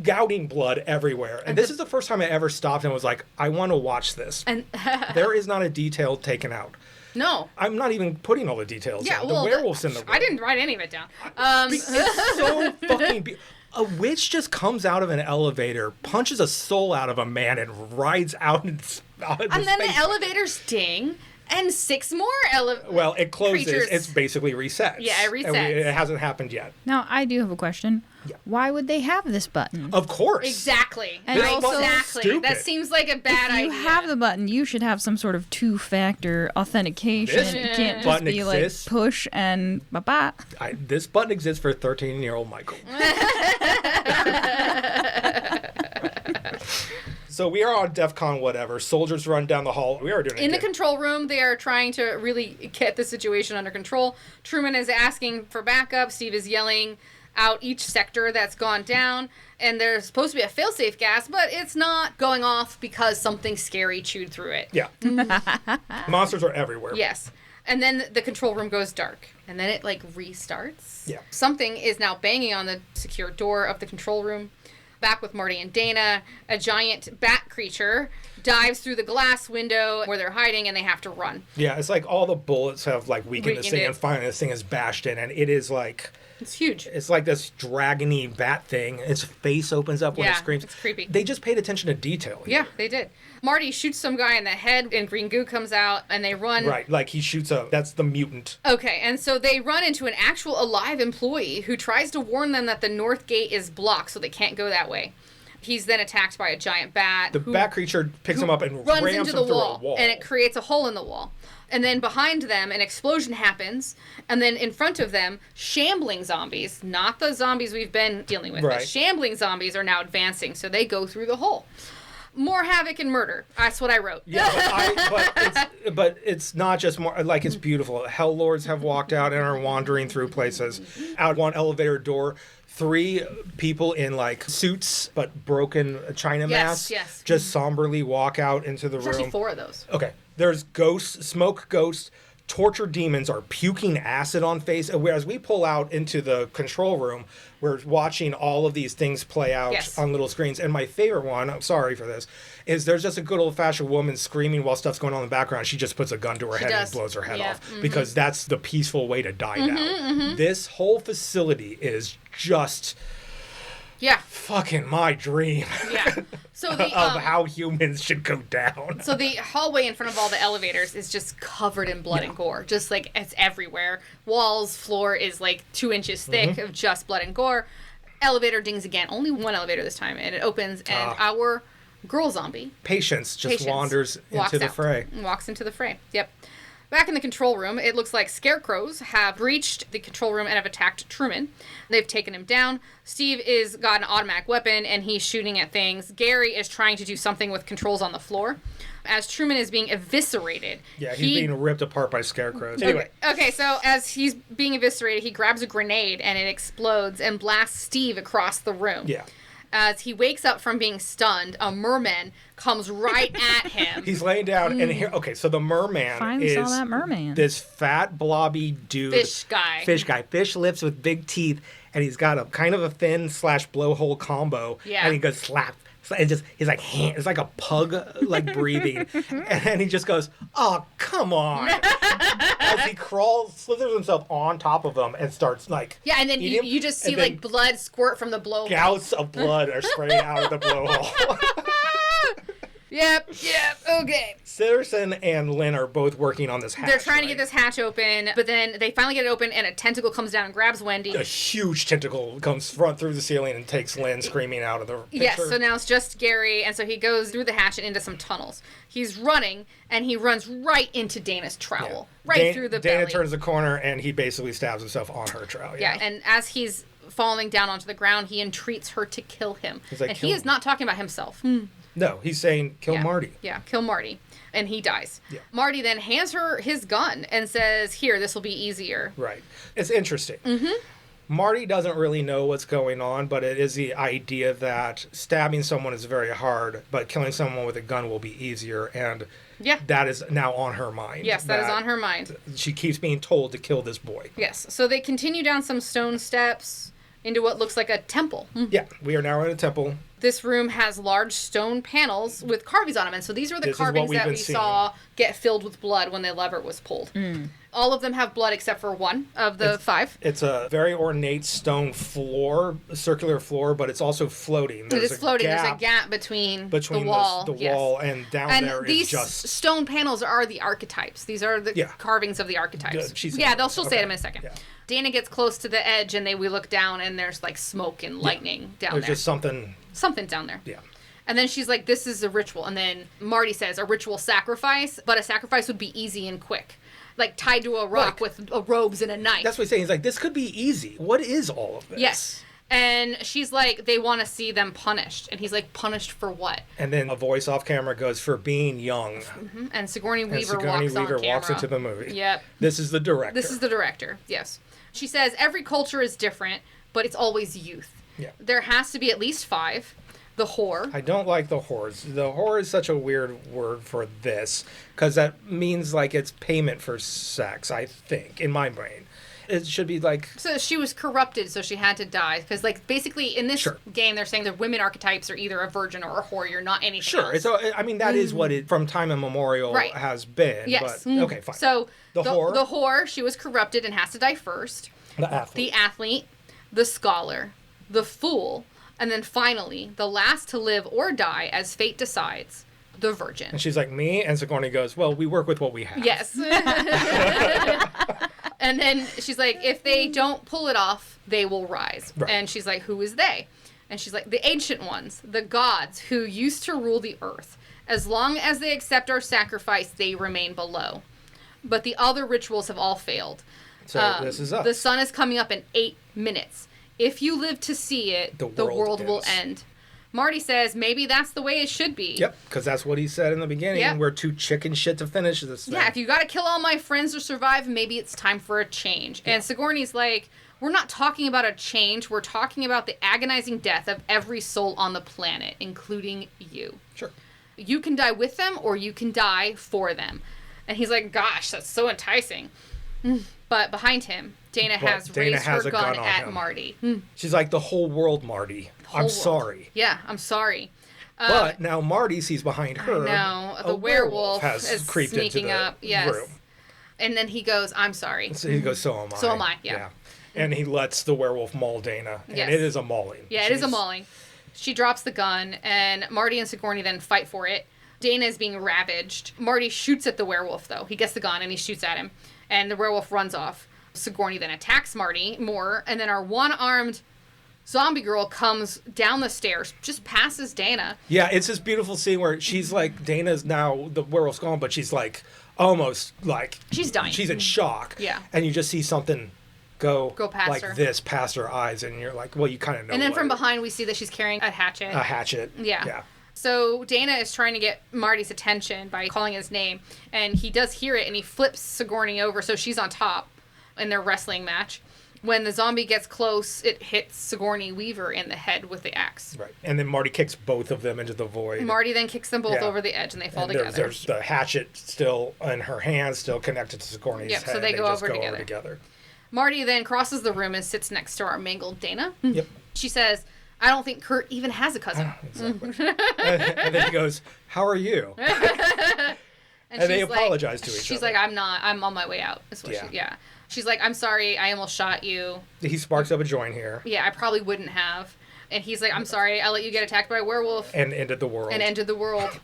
Gouting blood everywhere. And this is the first time I ever stopped and was like, I want to watch this. And there is not a detail taken out.
No.
I'm not even putting all the details in.
Well,
the werewolf's in the room.
I didn't write any of it down.
It's so fucking... A witch just comes out of an elevator, punches a soul out of a man, and rides out into space.
And then the elevators ding, and 6 more
Well, it closes.
creatures.
It's basically resets.
Yeah, it resets.
And it hasn't happened yet.
Now, I do have a question. Yeah. Why would they have this button?
Of course.
Exactly.
And also,
exactly. That seems like a bad idea.
If you have the button, you should have some sort of 2-factor authentication. It can't just be
exists.
Like push and bye-bye.
This button exists for 13-year-old Michael. So we are on DEF CON whatever. Soldiers run down the hall. We are doing it.
In the control room, they are trying to really get the situation under control. Truman is asking for backup. Steve is yelling out each sector that's gone down. And there's supposed to be a failsafe gas, but it's not going off because something scary chewed through it.
Yeah. Monsters are everywhere.
Yes. And then the control room goes dark. And then it, restarts.
Yeah.
Something is now banging on the secure door of the control room. Back with Marty and Dana, a giant bat creature dives through the glass window where they're hiding, and they have to run.
Yeah, it's like all the bullets have, weakened this thing, and finally this thing is bashed in, and it is,
It's huge.
It's like this dragony bat thing. Its face opens up when it screams.
It's creepy.
They just paid attention to detail here.
Yeah, they did. Marty shoots some guy in the head, and green goo comes out, and they run.
Right, he shoots that's the mutant.
Okay, and so they run into an actual alive employee who tries to warn them that the north gate is blocked, so they can't go that way. He's then attacked by a giant bat.
The bat creature picks him up and
runs
rams
into
him
the
through
wall,
a wall.
and it creates a hole in the wall. And then behind them, an explosion happens, and then in front of them, shambling zombies, not the zombies we've been dealing with, but shambling zombies are now advancing, so they go through the hole. More havoc and murder. That's what I wrote.
Yeah, but it's not just more, it's beautiful. Hell lords have walked out and are wandering through places. Out one elevator door, 3 people in suits but broken china masks just somberly walk out into the room.
There's actually 4 of those.
Okay. There's ghosts, smoke ghosts, torture demons are puking acid on face. And whereas we pull out into the control room, we're watching all of these things play out on little screens. And my favorite one, I'm sorry for this, is there's just a good old-fashioned woman screaming while stuff's going on in the background. She just puts a gun to her head and blows her head off. Because that's the peaceful way to die now. This whole facility is just...
Yeah.
Fucking my dream.
Yeah. So
of how humans should go down.
So the hallway in front of all the elevators is just covered in blood and gore. Just it's everywhere. Walls, floor is 2 inches thick of just blood and gore. Elevator dings again. Only one elevator this time. And it opens and our girl zombie.
Patience wanders into the fray.
Walks into the fray. Yep. Back in the control room, it looks like scarecrows have breached the control room and have attacked Truman. They've taken him down. Steve is got an automatic weapon, and he's shooting at things. Gary is trying to do something with controls on the floor. As Truman is being eviscerated.
Yeah, he's being ripped apart by scarecrows. Anyway.
Okay, so as he's being eviscerated, he grabs a grenade, and it explodes and blasts Steve across the room.
Yeah.
As he wakes up from being stunned, a merman comes right at him.
He's laying down, and here. Okay, so the merman
Finally saw that merman.
This fat, blobby dude.
Fish guy.
Fish lips with big teeth, and he's got a kind of a thin / blowhole combo.
Yeah.
And he goes slap. And he's like, it's like a pug, breathing. And he just goes, oh, come on. As he slithers himself on top of him and starts,
Yeah, and then you just see, blood squirt from the blowhole.
Gouts of blood are spraying out of the blowhole.
Yep, okay.
Sitterson and Lynn are both working on this hatch.
They're trying to get this hatch open, but then they finally get it open, and a tentacle comes down and grabs Wendy.
A huge tentacle comes through the ceiling and takes Lynn screaming out of the picture.
Yes, so now it's just Gary, and so he goes through the hatch and into some tunnels. He's running, and he runs right into Dana's trowel. Yeah. Through the belly.
Dana turns the corner, and he basically stabs himself on her trowel.
Yeah, and as he's falling down onto the ground, he entreats her to kill him.
He's like,
and he is not talking about himself.
No, he's saying, kill Marty.
Yeah, kill Marty. And he dies.
Yeah.
Marty then hands her his gun and says, here, this will be easier.
Right. It's interesting. Marty doesn't really know what's going on, but it is the idea that stabbing someone is very hard, but killing someone with a gun will be easier. And that is now on her mind.
Yes, that is on her mind.
She keeps being told to kill this boy.
Yes. So they continue down some stone steps into what looks like a temple.
Yeah, we are now in a temple.
This room has large stone panels with carvings on them. And so these are the carvings that we saw get filled with blood when the lever was pulled. All of them have blood except for one of the 5.
It's a very ornate stone floor, a circular floor, but it's also floating.
It is floating. There's a gap between the wall.
The wall and down there is just...
these stone panels are the archetypes. These are the carvings of the archetypes. They'll still say them in a second. Yeah. Dana gets close to the edge, and we look down, and there's like smoke and lightning down there.
There's just something
down there.
Yeah.
And then she's like, this is a ritual. And then Marty says, a ritual sacrifice, but a sacrifice would be easy and quick. Like tied to a rock with robes and a knife.
That's what he's saying. He's like, this could be easy. What is all of this?
Yes. And she's like, they want to see them punished. And he's like, punished for what?
And then a voice off camera goes, for being young.
And Sigourney Weaver walks
into the movie.
Yep.
This is the director.
Yes. She says, every culture is different, but it's always youth.
Yeah.
There has to be at least 5. The whore.
I don't like the whores. The whore is such a weird word for this, because that means like it's payment for sex, I think, in my brain. It should be like...
So she was corrupted, so she had to die. Because, like, basically, in this game, they're saying that women archetypes are either a virgin or a whore. You're not anything else.
So, I mean, that is what it, from time immemorial, has been.
Yes.
But, okay, fine.
So, the whore, she was corrupted and has to die first. The athlete, the scholar, the fool, and then finally, the last to live or die as fate decides, the virgin.
And she's like, me? And Sigourney goes, well, we work with what we have.
Yes. And then she's like, if they don't pull it off, they will rise. Right. And she's like, who is they? And she's like, the ancient ones, the gods who used to rule the earth. As long as they accept our sacrifice, they remain below. But the other rituals have all failed.
So this is us.
The sun is coming up in 8 minutes. If you live to see it, the world will end. Marty says maybe that's the way it should be.
Yep, because that's what he said in the beginning. Yep. We're too chicken shit to finish this thing.
Yeah, if you got to kill all my friends to survive, maybe it's time for a change. Yeah. And Sigourney's like, we're not talking about a change. We're talking about the agonizing death of every soul on the planet, including you.
Sure.
You can die with them or you can die for them. And he's like, gosh, that's so enticing. But behind him, Dana has raised her gun at Marty.
She's like, the whole world, Marty. I'm sorry.
Yeah, I'm sorry.
But now Marty sees behind her.
No, the werewolf
has creeped
sneaking
into the
up. Yes.
room.
And then he goes, I'm sorry.
So he goes, so am I.
So am I, yeah.
And he lets the werewolf maul Dana. And it is a mauling.
Yeah, it is a mauling. She drops the gun, and Marty and Sigourney then fight for it. Dana is being ravaged. Marty shoots at the werewolf, though. He gets the gun, and he shoots at him. And the werewolf runs off. Sigourney then attacks Marty more, and then our one-armed zombie girl comes down the stairs, just passes Dana.
Yeah, it's this beautiful scene where she's like, Dana's now, the werewolf's gone, but she's like, almost like...
She's dying.
She's in shock.
Yeah.
And you just see something go
past
like
her.
This past her eyes, and you're like, well, you kind of know.
And then from behind, we see that she's carrying a hatchet.
A hatchet.
Yeah. So Dana is trying to get Marty's attention by calling his name, and he does hear it, and he flips Sigourney over so she's on top in their wrestling match. When the zombie gets close, it hits Sigourney Weaver in the head with the axe.
Right. And then Marty kicks both of them into the void.
Marty then kicks them both over the edge, and they fall together.
There's the hatchet still in her hand, still connected to Sigourney's head.
So they go over together. Marty then crosses the room and sits next to our mangled Dana.
Yep.
She says, I don't think Kurt even has a cousin.
Exactly. And then he goes, how are you? And they apologize to each other.
She's like, I'm on my way out. She's like, I'm sorry, I almost shot you.
He sparks up a joint here.
Yeah, I probably wouldn't have. And he's like, I'm sorry, I let you get attacked by a werewolf.
And ended the world.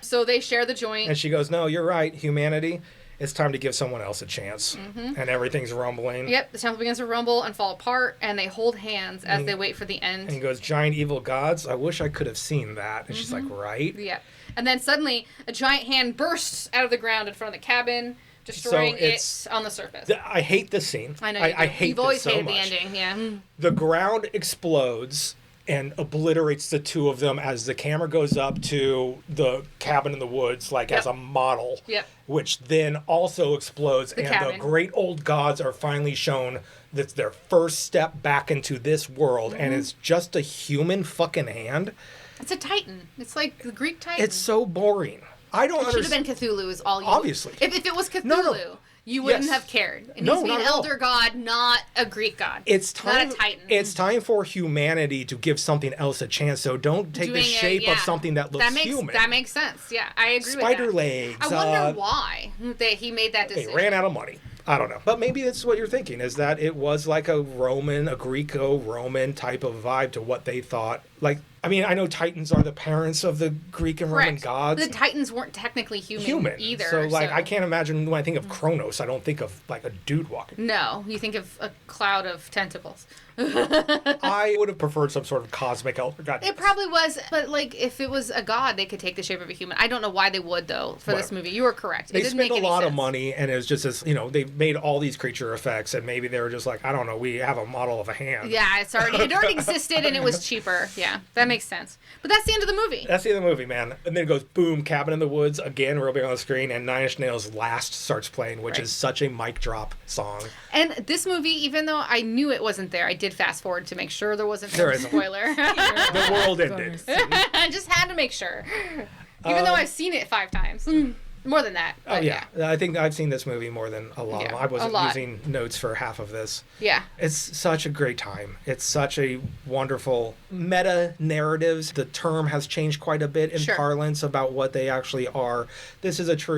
So they share the joint.
And she goes, no, you're right, humanity. It's time to give someone else a chance. Mm-hmm. And everything's rumbling.
Yep, the temple begins to rumble and fall apart, and they hold hands as they wait for the end.
And he goes, giant evil gods, I wish I could have seen that. And she's like, right?
Yeah. And then suddenly, a giant hand bursts out of the ground in front of the cabin, destroying it on the surface.
I hate this scene.
I know
I hate
You've always
this so
hated
much.
the ending, yeah.
The ground explodes and obliterates the two of them as the camera goes up to the cabin in the woods, like as a model, which then also explodes. And the great old gods are finally shown. That's their first step back into this world, and it's just a human fucking hand.
It's a titan. It's like the Greek titan.
It's so boring. I don't understand.
It should have been Cthulhu is all you...
Obviously.
If it was Cthulhu... You wouldn't have cared. It needs to be an elder god, not a Greek god.
It's time,
not a titan.
It's time for humanity to give something else a chance. So don't take the shape of something that looks human.
That makes sense. Yeah, I agree with that.
Spider legs.
I wonder why he made that decision.
They ran out of money. I don't know. But maybe that's what you're thinking, is that it was like a Greco-Roman type of vibe to what they thought. Like, I mean, I know Titans are the parents of the Greek and Roman gods.
The Titans weren't technically human either.
So, I can't imagine when I think of Kronos, I don't think of, like, a dude walking.
No, you think of a cloud of tentacles.
I would have preferred some sort of cosmic elder god.
It probably was, but, like, if it was a god, they could take the shape of a human. I don't know why they would, though, for this movie. You were correct.
They spent a lot of money, and it was just as, they made all these creature effects, and maybe they were just like, I don't know, we have a model of a hand.
Yeah, it already existed, and it was cheaper. Yeah, that makes sense. But that's the end of the movie.
That's the end of the movie, man. And then it goes, boom, Cabin in the Woods, again, real big on the screen, and Nine Inch Nails' Last starts playing, which is such a mic drop song.
And this movie, even though I knew it wasn't there, I did fast forward to make sure there wasn't a spoiler.
The world ended.
I just had to make sure. Even though I've seen it 5 times. More than that.
Oh, yeah. I think I've seen this movie more than a lot. I wasn't using notes for half of this.
Yeah.
It's such a great time. It's such a wonderful meta-narratives. The term has changed quite a bit in parlance about what they actually are. This is this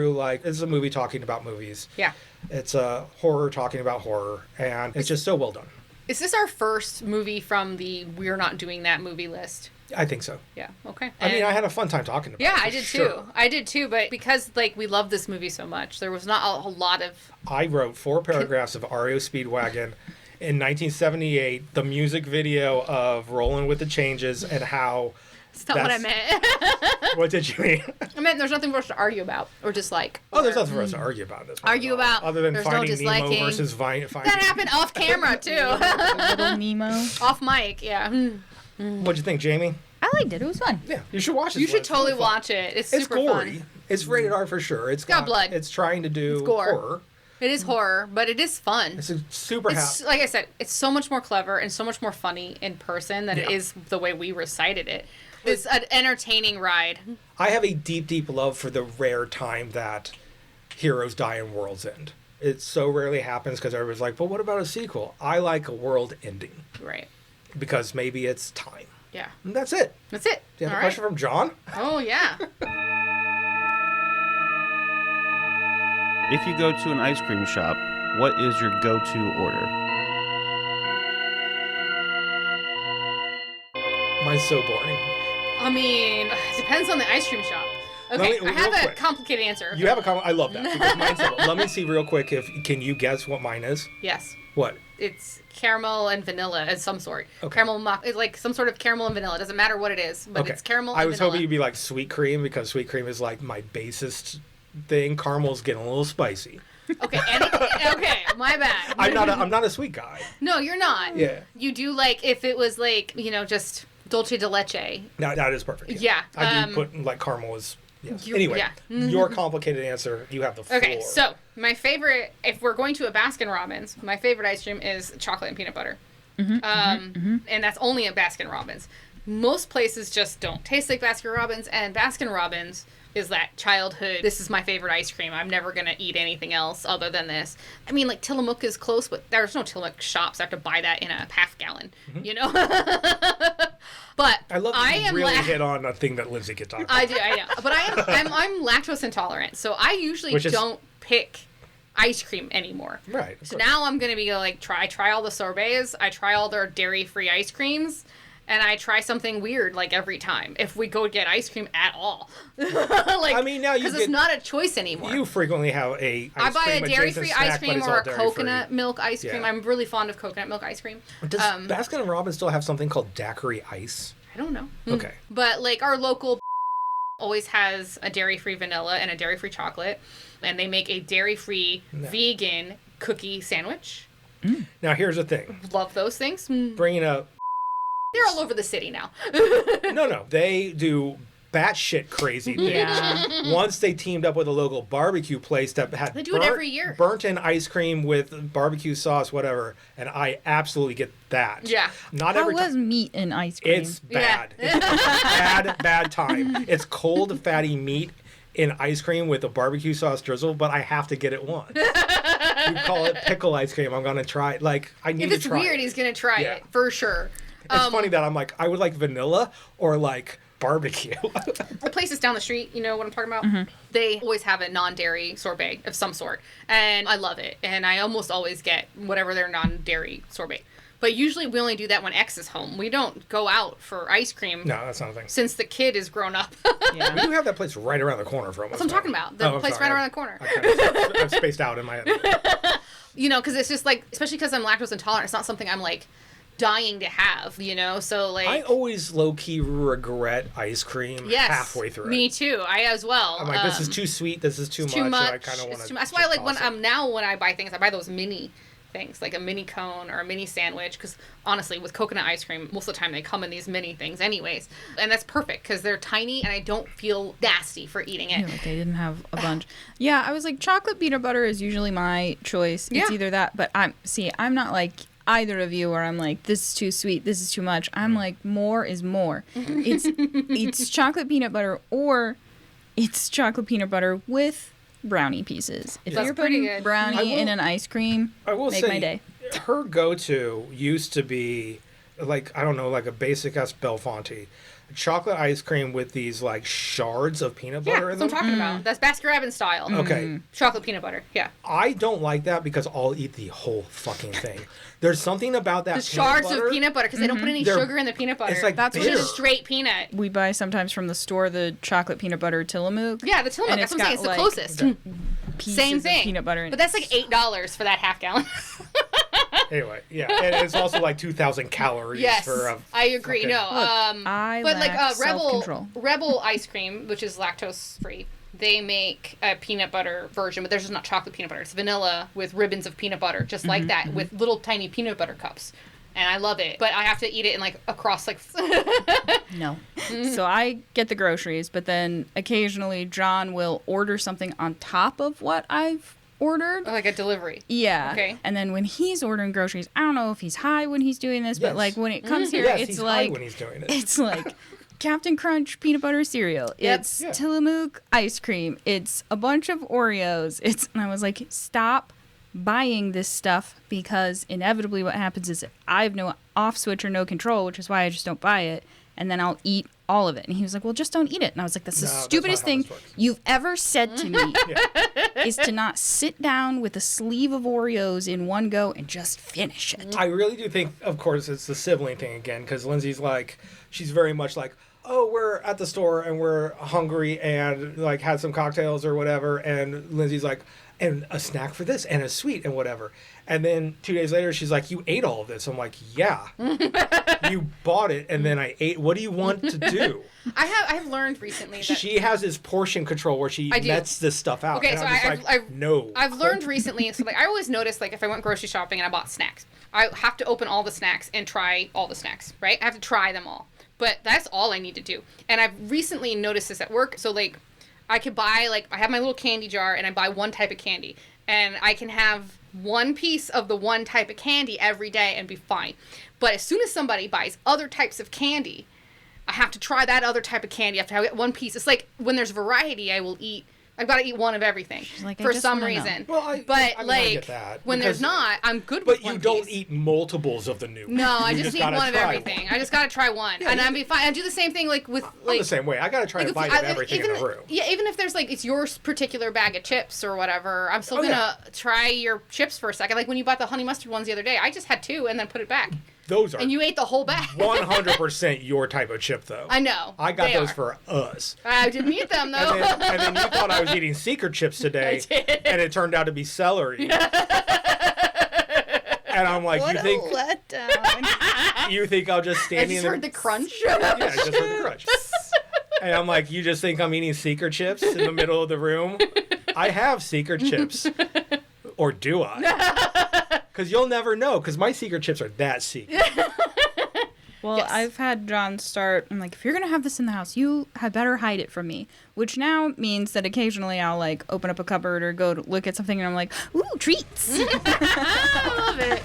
is a movie talking about movies.
Yeah.
It's a horror talking about horror, and it's just so well done.
Is this our first movie from the We're Not Doing That movie list?
I think so.
Yeah, okay.
I mean, I had a fun time talking about it.
Yeah, I did too. I did too, but because, we love this movie so much, there was not a lot of...
I wrote 4 paragraphs of REO Speedwagon in 1978, the music video of Rollin' with the Changes, and how...
That's not what I meant.
What did you mean?
I meant there's nothing for us to argue about or dislike.
Oh, there's nothing for us to argie about. Other than Finding Nemo versus Finding...
That happened off camera, too.
Little Nemo.
Off mic, yeah.
What'd you think, Jamie?
I liked it. It was fun.
Yeah, you should watch it.
You should totally watch it. It's super
gory.
fun.
It's rated R for sure. It's
got blood.
It's trying to do horror.
It is horror, but it is fun.
It's super happy.
Like I said, it's so much more clever and so much more funny in person than it is the way we recited it. It's an entertaining ride.
I have a deep, deep love for the rare time that heroes die in world's end. It so rarely happens because everybody's like, but what about a sequel? I like a world ending.
Right.
Because maybe it's time.
Yeah.
And that's it.
That's it.
Do you have a question from John?
Oh, yeah.
If you go to an ice cream shop, what is your go-to order?
Mine's so boring.
I mean, it depends on the ice cream shop. Okay, I have a complicated answer.
You have a I love that. Because mine's simple. Let me see real quick can you guess what mine is?
Yes.
What?
It's caramel and vanilla of some sort. Okay. It's like some sort of caramel and vanilla. It doesn't matter what it is, but it's caramel and vanilla.
I was hoping you'd be like sweet cream because sweet cream is like my basest thing. Caramel's getting a little spicy.
Okay, okay, my bad.
I'm not a sweet guy.
No, you're not.
Yeah.
You do if it was just dulce de leche.
That is perfect.
Yeah.
I do put caramel is. Yes. Anyway, your complicated answer, you have the floor.
Okay, so my favorite, if we're going to a Baskin Robbins, my favorite ice cream is chocolate and peanut butter. And that's only at Baskin Robbins. Most places just don't taste like Baskin Robbins, and Baskin Robbins is that childhood, this is my favorite ice cream. I'm never going to eat anything else other than this. I mean, Tillamook is close, but there's no Tillamook shops. I have to buy that in a half gallon, But
I love that you really hit on a thing that Lindsay could talk about.
I do, I know. But I'm lactose intolerant, so I usually don't pick ice cream anymore.
Right.
So now I'm going to be try all the sorbets. I try all their dairy-free ice creams. And I try something weird like every time if we go get ice cream at all. Like,
I mean, now
because it's not a choice anymore.
You frequently have a
I buy a
snack,
dairy-free ice cream or a
dairy-free.
coconut milk ice cream.
Yeah.
I'm really fond of coconut milk ice cream.
Does Baskin Robbins still have something called daiquiri ice?
I don't know.
Okay.
But like our local always has a dairy-free vanilla and a dairy-free chocolate, and they make a dairy-free vegan cookie sandwich.
Now here's the thing.
Love those things.
Bringing up.
They're all over the city now.
No. They do batshit crazy things.
Yeah.
Once they teamed up with a local barbecue place that had
They do it every year.
burnt-in ice cream with barbecue sauce, whatever, and I absolutely get that.
Yeah.
Not
How
every
was
time.
meat and ice cream?
It's bad. It's bad time. It's cold, fatty meat in ice cream with a barbecue sauce drizzle, but I have to get it once. You call it pickle ice cream. I'm gonna try it. Like I need to try.
If it's weird,
it.
he's gonna try it for sure.
It's funny that I'm like I would like vanilla or like barbecue.
The places down the street, you know what I'm talking about? They always have a non-dairy sorbet of some sort, and I love it. And I almost always get whatever their non-dairy sorbet. But usually we only do that when X is home. We don't go out for ice cream.
No, that's not a thing.
Since the kid is grown up.
We do have that place right around the corner from us.
That's what I'm talking about. The place right around the corner.
I'm spaced out in my head.
You know, because it's just like, especially because I'm lactose intolerant, it's not something I'm like dying to have, you know? So like.
I always low-key regret ice cream halfway through
me
it.
too. I as well.
I'm like, this is too sweet, this is too much. So I kind of want to.
That's why, like, when I buy things, I buy those mini things, like a mini cone or a mini sandwich, because honestly, with coconut ice cream, most of the time they come in these mini things anyways, and that's perfect because they're tiny and I don't feel nasty for eating it.
Yeah, like they didn't have a bunch. Yeah, I was like, chocolate peanut butter is usually my choice. It's either that, but I'm not like either of you where I'm like, this is too sweet, this is too much. I'm like, more is more. It's chocolate peanut butter, or it's chocolate peanut butter with brownie pieces. If you're putting brownie in an ice cream, make my day.
Her go-to used to be like, I don't know, like a basic ass Belfonte. Chocolate ice cream with these like shards of peanut butter in them.
That's what I'm talking about. That's Baskin-Robbins style.
Okay.
Chocolate peanut butter. Yeah.
I don't like that because I'll eat the whole fucking thing. There's something about that
the shards of peanut butter because they don't put any sugar in the peanut butter.
It's like
that's just straight peanut.
We buy sometimes from the store the chocolate peanut butter Tillamook.
Yeah, the Tillamook. That's what I'm saying. It's the closest. Same thing.
Peanut butter,
but that's like $8 for that half gallon.
Anyway, yeah, and it's also like 2,000 calories.
Yes,
for
I agree.
fucking...
No,
but
like Rebel ice cream, which is lactose free. They make a peanut butter version, but there's just not chocolate peanut butter. It's vanilla with ribbons of peanut butter, just like that, with little tiny peanut butter cups. And I love it, but I have to eat it in like across like.
No. So I get the groceries, but then occasionally John will order something on top of what I've ordered.
Like a delivery.
Yeah.
Okay.
And then when he's ordering groceries, I don't know if he's high when he's doing this, but like when it comes here,
yes,
it's
he's
like
high when he's doing it.
It's like Captain Crunch peanut butter cereal.
Yep.
It's Tillamook ice cream. It's a bunch of Oreos. And I was like, stop buying this stuff, because inevitably what happens is I have no off switch or no control, which is why I just don't buy it, and then I'll eat all of it. And he was like, well, just don't eat it. And I was like, that's the stupidest thing you've ever said to me is to not sit down with a sleeve of Oreos in one go and just finish it.
I really do think, of course, it's the sibling thing again, because Lindsay's like, she's very much like, oh, we're at the store and we're hungry and like had some cocktails or whatever, and Lindsay's like, and a snack for this and a sweet and whatever. And then 2 days later, she's like, you ate all of this. I'm like, yeah. You bought it and then I ate. What do you want to do?
I have learned recently that
she has this portion control where she nets this stuff out.
Okay,
and
so
I'm just like, no.
I've learned recently, so like I always notice, like if I went grocery shopping and I bought snacks, I have to open all the snacks and try all the snacks, right? I have to try them all. But that's all I need to do. And I've recently noticed this at work. So like I could buy, like, I have my little candy jar and I buy one type of candy. And I can have one piece of the one type of candy every day and be fine. But as soon as somebody buys other types of candy, I have to try that other type of candy. I have to get one piece. It's like when there's variety, I've got to eat one of everything
like,
for some reason.
Well, I
like,
get that,
when there's not, I'm good with one
But you don't
piece.
eat multiples of the new.
No, I just eat one of everything. I just got to try one.
Yeah,
and I'd be fine. I do the same thing like with like.
I'm the same way. I got to try a bite of everything in the room.
Yeah, even if there's like, it's your particular bag of chips or whatever, I'm still going to try your chips for a second. Like when you bought the honey mustard ones the other day, I just had two and then put it back.
Those are
And you ate the whole bag.
100% your type of chip, though.
I know.
I got
they
those
are.
for us.
I didn't eat them, though.
And then you thought I was eating secret chips today.
I did.
And it turned out to be celery. And I'm like,
What
you think
a letdown.
you think I'll just
I
stand
just
in
heard the crunch.
Yeah, I just heard the crunch. And I'm like, you just think I'm eating secret chips in the middle of the room? I have secret chips. Or do I? Because you'll never know, because my secret chips are that secret.
Well,
Yes.
I've had John start, I'm like, if you're going to have this in the house, you had better hide it from me. Which now means that occasionally I'll, like, open up a cupboard or go to look at something and I'm like, ooh, treats.
I love it.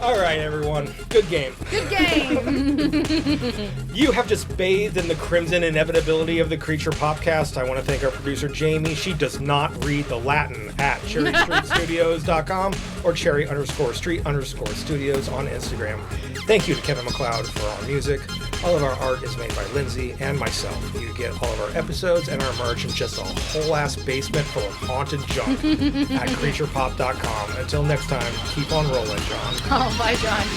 All right, everyone. Good game.
Good game.
You have just bathed in the crimson inevitability of the Creature Popcast. I want to thank our producer, Jamie. She does not read the Latin at cherrystreetstudios.com or cherry_street_studios on Instagram. Thank you to Kevin MacLeod for our music. All of our art is made by Lindsay and myself. You get all of our episodes and our merch in just a whole-ass basement full of haunted junk at creaturepop.com. Until next time, keep on rolling, John.
Oh, bye, John.